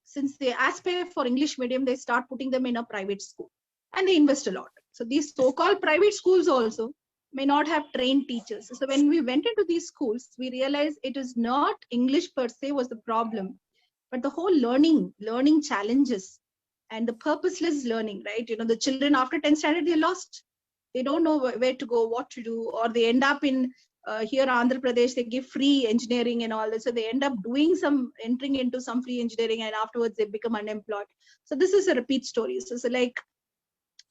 since they aspire for English medium, they start putting them in a private school and they invest a lot. So these so-called private schools also may not have trained teachers. So when we went into these schools, we realized it is not English per se was the problem, but the whole learning challenges and the purposeless learning, right? The children after 10th standard, they're lost. They don't know where to go, what to do, or they end up in here Andhra Pradesh, they give free engineering and all that. So they end up entering into some free engineering, and afterwards they become unemployed. So this is a repeat story. So like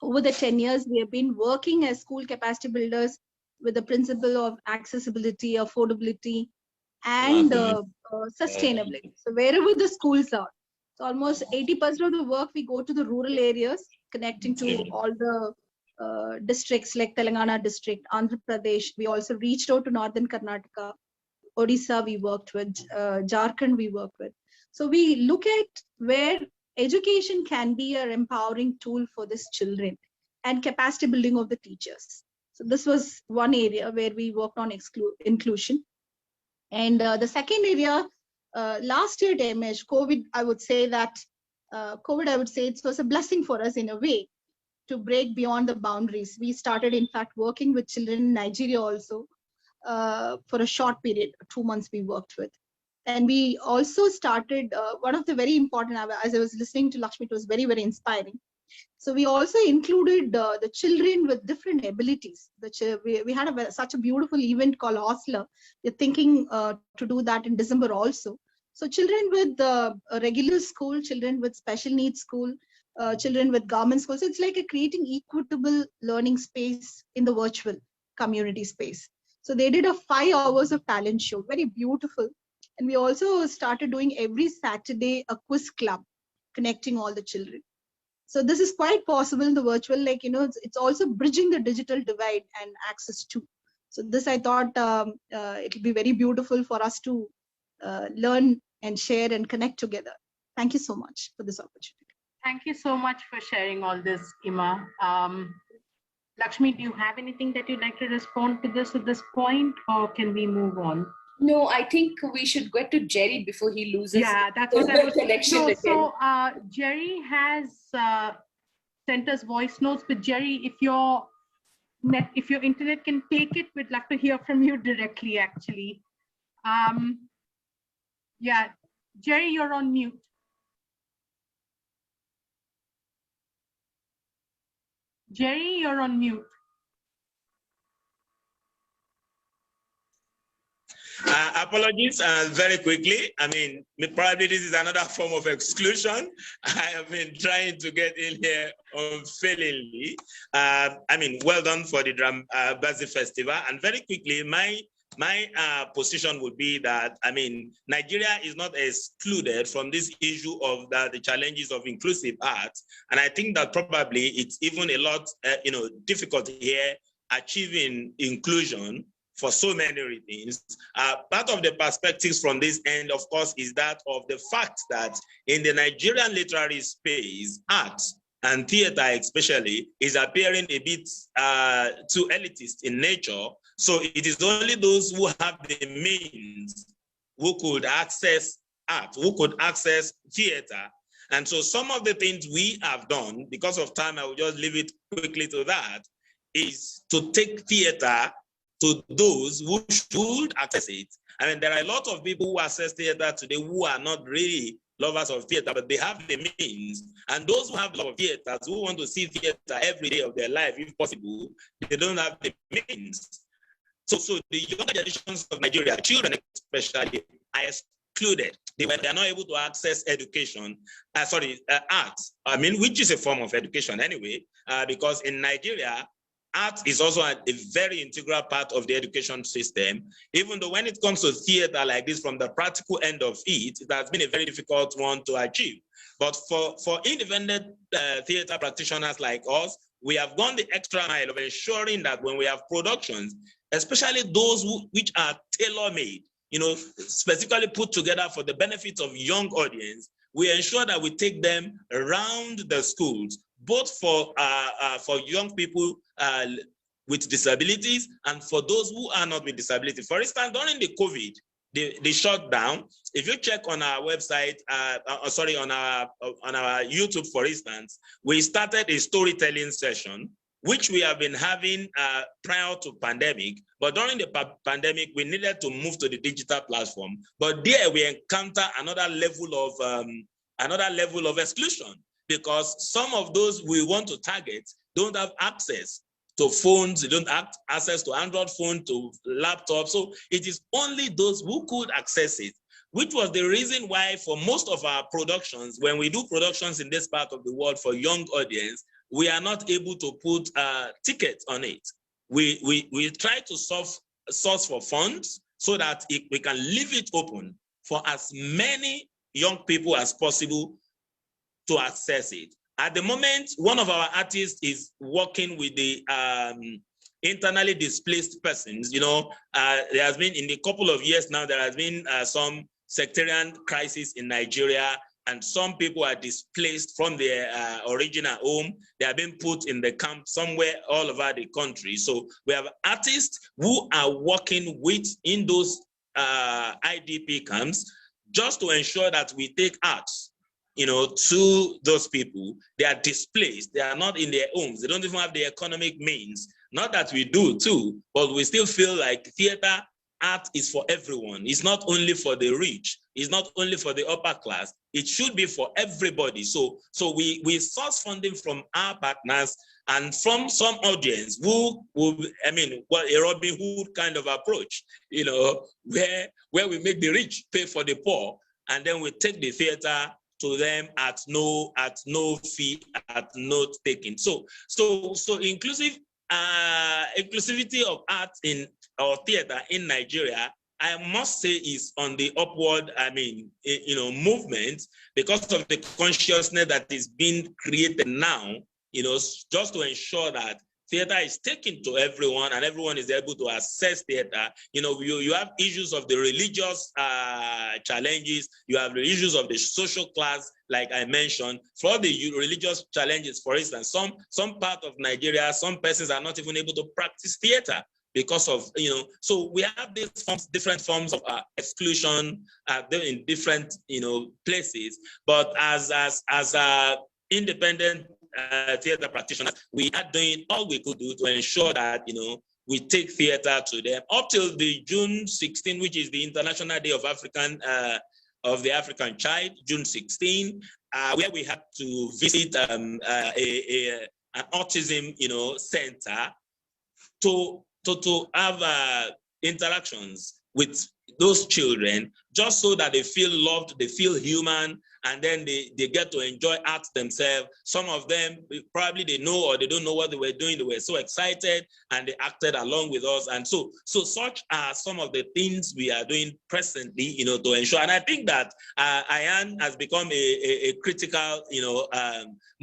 over the 10 years, we have been working as school capacity builders with the principle of accessibility, affordability, and sustainability. So wherever the schools are, so almost 80% of the work we go to the rural areas, connecting to all the districts like Telangana district, Andhra Pradesh. We also reached out to Northern Karnataka, Odisha we worked with, Jharkhand we worked with. So we look at where education can be an empowering tool for these children and capacity building of the teachers. So this was one area where we worked on inclusion. And the second area, last year, COVID, I would say it was a blessing for us in a way to break beyond the boundaries. We started, in fact, working with children in Nigeria also for a short period, 2 months we worked with. And we also started one of the very important, as I was listening to Lakshmi, it was very, very inspiring. So we also included the children with different abilities. We had such a beautiful event called Hostler. We're thinking to do that in December also. So children with a regular school, children with special needs school, children with government schools. So it's like creating equitable learning space in the virtual community space. So they did a 5 hours of talent show, very beautiful. And we also started doing every Saturday a quiz club, connecting all the children. So this is quite possible in the virtual, like, it's also bridging the digital divide and access to. So this, I thought it will be very beautiful for us to learn and share and connect together. Thank you so much for this opportunity. Thank you so much for sharing all this, Ima. Lakshmi, do you have anything that you'd like to respond to this at this point, or can we move on? No, I think we should get to Jerry before he loses. Yeah, that's what I was connection again. So Jerry has sent us voice notes, but Jerry, if your internet can take it, we'd love to hear from you directly, actually. Yeah, Jerry, you're on mute. Jerry, you're on mute. Apologies, very quickly. I mean, probably this is another form of exclusion. I have been trying to get in here unfailingly. I mean, well done for the Dramebaazi Festival. And very quickly, my position would be that, I mean, Nigeria is not excluded from this issue of the challenges of inclusive arts. And I think that probably it's even a lot, difficult here achieving inclusion for so many reasons. Part of the perspectives from this end, of course, is that of the fact that in the Nigerian literary space, art and theater especially is appearing a bit too elitist in nature. So it is only those who have the means who could access art, who could access theater. And so some of the things we have done, because of time, I will just leave it quickly to that, is to take theater to those who should access it. I mean, there are a lot of people who access theater today who are not really lovers of theater, but they have the means. And those who have love of theater, who want to see theater every day of their life, if possible, they don't have the means. So the younger generations of Nigeria, children especially, are excluded. They are not able to access education, art, I mean, which is a form of education anyway, because in Nigeria, art is also a very integral part of the education system, even though when it comes to theater like this, from the practical end of it, it has been a very difficult one to achieve. But for independent theater practitioners like us, we have gone the extra mile of ensuring that when we have productions, especially those which are tailor-made, specifically put together for the benefit of young audience, we ensure that we take them around the schools, both for young people with disabilities and for those who are not with disability. For instance, during the COVID, the shutdown, if you check on our website, on our YouTube, for instance, we started a storytelling session, which we have been having prior to pandemic. But during the pandemic, we needed to move to the digital platform. But there we encounter another level of exclusion, because some of those we want to target don't have access to phones, they don't have access to Android phone, to laptops. So it is only those who could access it, which was the reason why for most of our productions, when we do productions in this part of the world for young audience, we are not able to put tickets on it. We try to source for funds so that we can leave it open for as many young people as possible to access it. At the moment, one of our artists is working with the internally displaced persons. There has been, in a couple of years now, there has been some sectarian crisis in Nigeria, and some people are displaced from their original home. They are being put in the camp somewhere all over the country. So we have artists who are working in those IDP camps just to ensure that we take arts to those people. They are displaced. They are not in their homes. They don't even have the economic means. Not that we do too, but we still feel like theater art is for everyone. It's not only for the rich. It's not only for the upper class. It should be for everybody. So we source funding from our partners and from some audience who will, I mean, what a Robin Hood kind of approach, you know, where we make the rich pay for the poor, and then we take the theater to them at no fee, at no taking. So inclusivity of art in our theater in Nigeria, I must say, is on the upward, I mean, you know, movement, because of the consciousness that is being created now, you know, just to ensure that theater is taken to everyone and everyone is able to access theater. You know, you have issues of the religious challenges, you have the issues of the social class, like I mentioned. For the religious challenges, for instance, some part of Nigeria, some persons are not even able to practice theater because of, you know, so we have these forms, different forms of exclusion in different, you know, places. But as independent theater practitioners, we are doing all we could do to ensure that, you know, we take theater to them up till the June 16, which is the International Day of the African Child, June 16, where we had to visit an autism, you know, center to have interactions with those children, just so that they feel loved, they feel human, and then they get to enjoy art themselves. Some of them, probably they know or they don't know what they were doing. They were so excited and they acted along with us. And so such are some of the things we are doing presently, you know, to ensure. And I think that IIAN has become a critical, you know,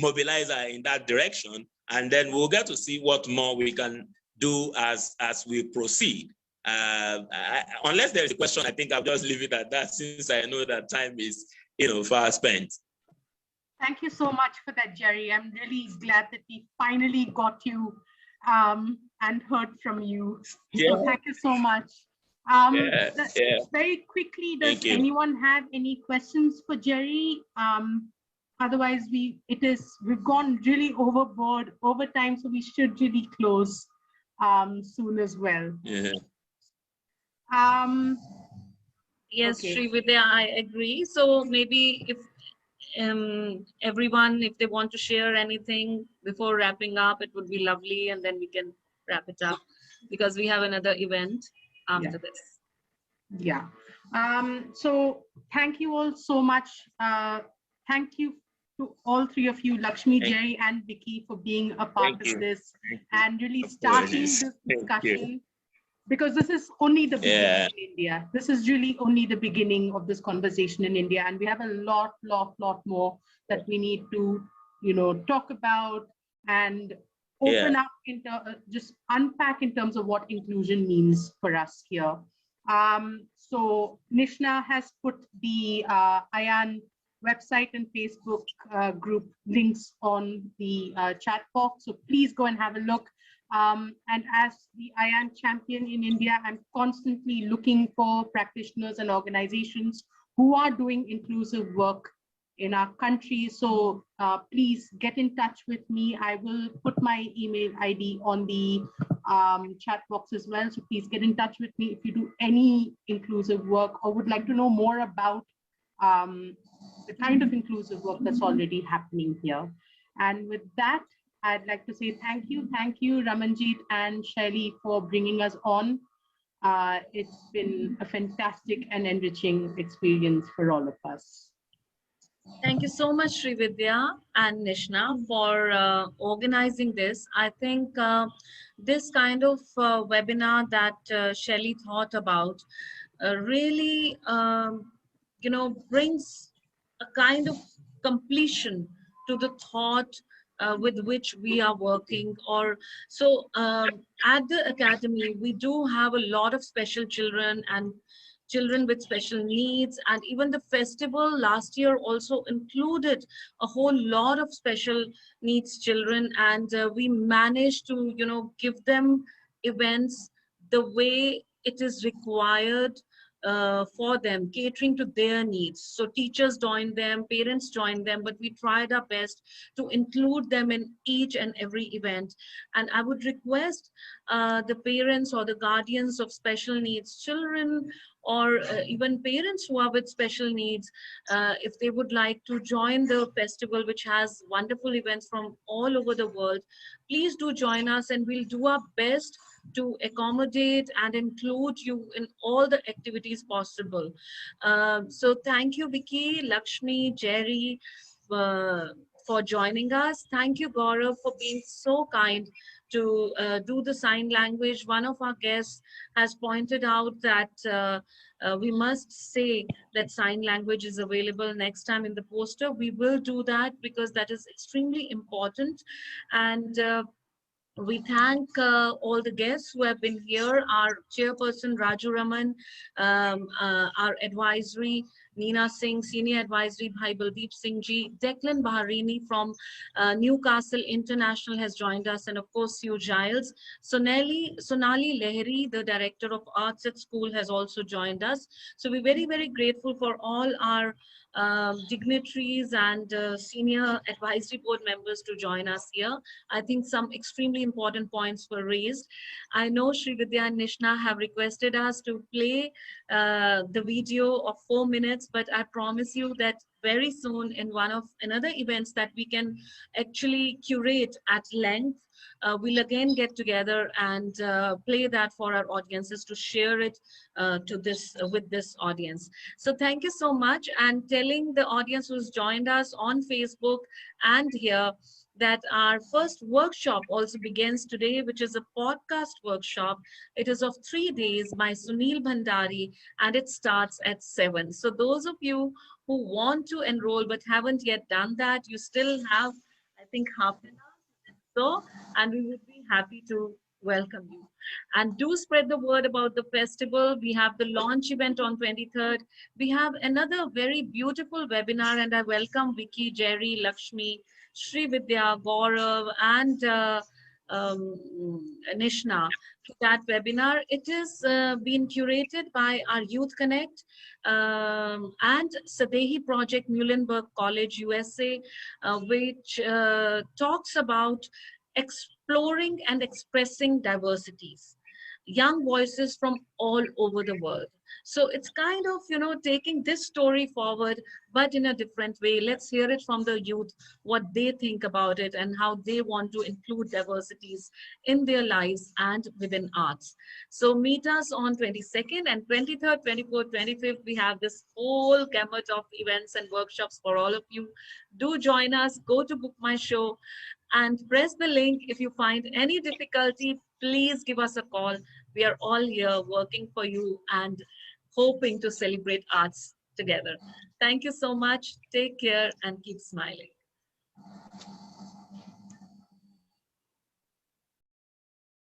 mobilizer in that direction. And then we'll get to see what more we can do as we proceed. Unless there is a question, I think I'll just leave it at that, since I know that time is, you know, far spent. Thank you so much for that, Jerry. I'm really glad that we finally got you and heard from you. Yeah. So thank you so much. Very quickly, does anyone have any questions for Jerry? Otherwise, we've gone really over time, so we should really close soon as well. Yeah. Yes, Okay. Srividya, I agree. So maybe if everyone, if they want to share anything before wrapping up, it would be lovely, and then we can wrap it up, because we have another event after this. Yeah. So thank you all so much. Thank you to all three of you, Lakshmi, Jerry, and Vicky, for being a part of this and really starting this discussion. Because this is only the beginning in India. This is really only the beginning of this conversation in India, and we have a lot more that we need to, you know, talk about and open up into just unpack in terms of what inclusion means for us here. So Nishna has put the IIAN website and Facebook group links on the chat box, so please go and have a look. And as the IIAN champion in India, I'm constantly looking for practitioners and organizations who are doing inclusive work in our country. So please get in touch with me. I will put my email ID on the chat box as well. So please get in touch with me if you do any inclusive work or would like to know more about the kind of inclusive work that's already happening here. And with that, I'd like to say thank you, Ramanjit and Shaili, for bringing us on. It's been a fantastic and enriching experience for all of us. Thank you so much, Srividya and Nishna, for organizing this. I think this kind of webinar that Shaili thought about really, you know, brings a kind of completion to the thought with which we are working. Or so at the Academy, we do have a lot of special children and children with special needs, and even the festival last year also included a whole lot of special needs children, and we managed to, you know, give them events the way it is required for them, catering to their needs. So teachers join them, parents join them, but we tried our best to include them in each and every event. And I would request the parents or the guardians of special needs children, or even parents who are with special needs, if they would like to join the festival, which has wonderful events from all over the world, please do join us, and we'll do our best to accommodate and include you in all the activities possible. So thank you, Vicky, Lakshmi, Jerry, for joining us. Thank you, Gaurav, for being so kind to do the sign language. One of our guests has pointed out that we must say that sign language is available next time in the poster. We will do that because that is extremely important. And we thank all the guests who have been here, our chairperson Raju Raman, our advisory Neena Singh, senior advisory Bhai Baldeep Singh Ji, Declan Baharini from Newcastle International has joined us, and of course Sue Giles. Sonali Lahiri, the director of arts at school, has also joined us. So we're very, very grateful for all our dignitaries and senior advisory board members to join us here. I think some extremely important points were raised. I know Sri Vidya and Nishna have requested us to play the video of 4 minutes, but I promise you that very soon in one of another events that we can actually curate at length, we'll again get together and play that for our audiences to share it with this audience. So thank you so much, and telling the audience who's joined us on Facebook and here that our first workshop also begins today, which is a podcast workshop. It is of 3 days by Sunil Bhandari, and it starts at 7. So those of you who want to enroll but haven't yet done that, you still have, I think, half an hour. So, and we would be happy to welcome you. And do spread the word about the festival. We have the launch event on 23rd. We have another very beautiful webinar, and I welcome Vicky, Jerry, Lakshmi, Sri Vidya, Gaurav, and Nishna to that webinar. It is being curated by our Youth Connect and Sadehi Project, Muhlenberg College, USA, which talks about exploring and expressing diversities, young voices from all over the world. So it's kind of, you know, taking this story forward, but in a different way. Let's hear it from the youth, what they think about it and how they want to include diversities in their lives and within arts. So meet us on 22nd and 23rd, 24th, 25th. We have this whole gamut of events and workshops for all of you. Do join us, go to Book My Show and press the link. If you find any difficulty, please give us a call. We are all here working for you and hoping to celebrate arts together. Thank you so much. Take care and keep smiling.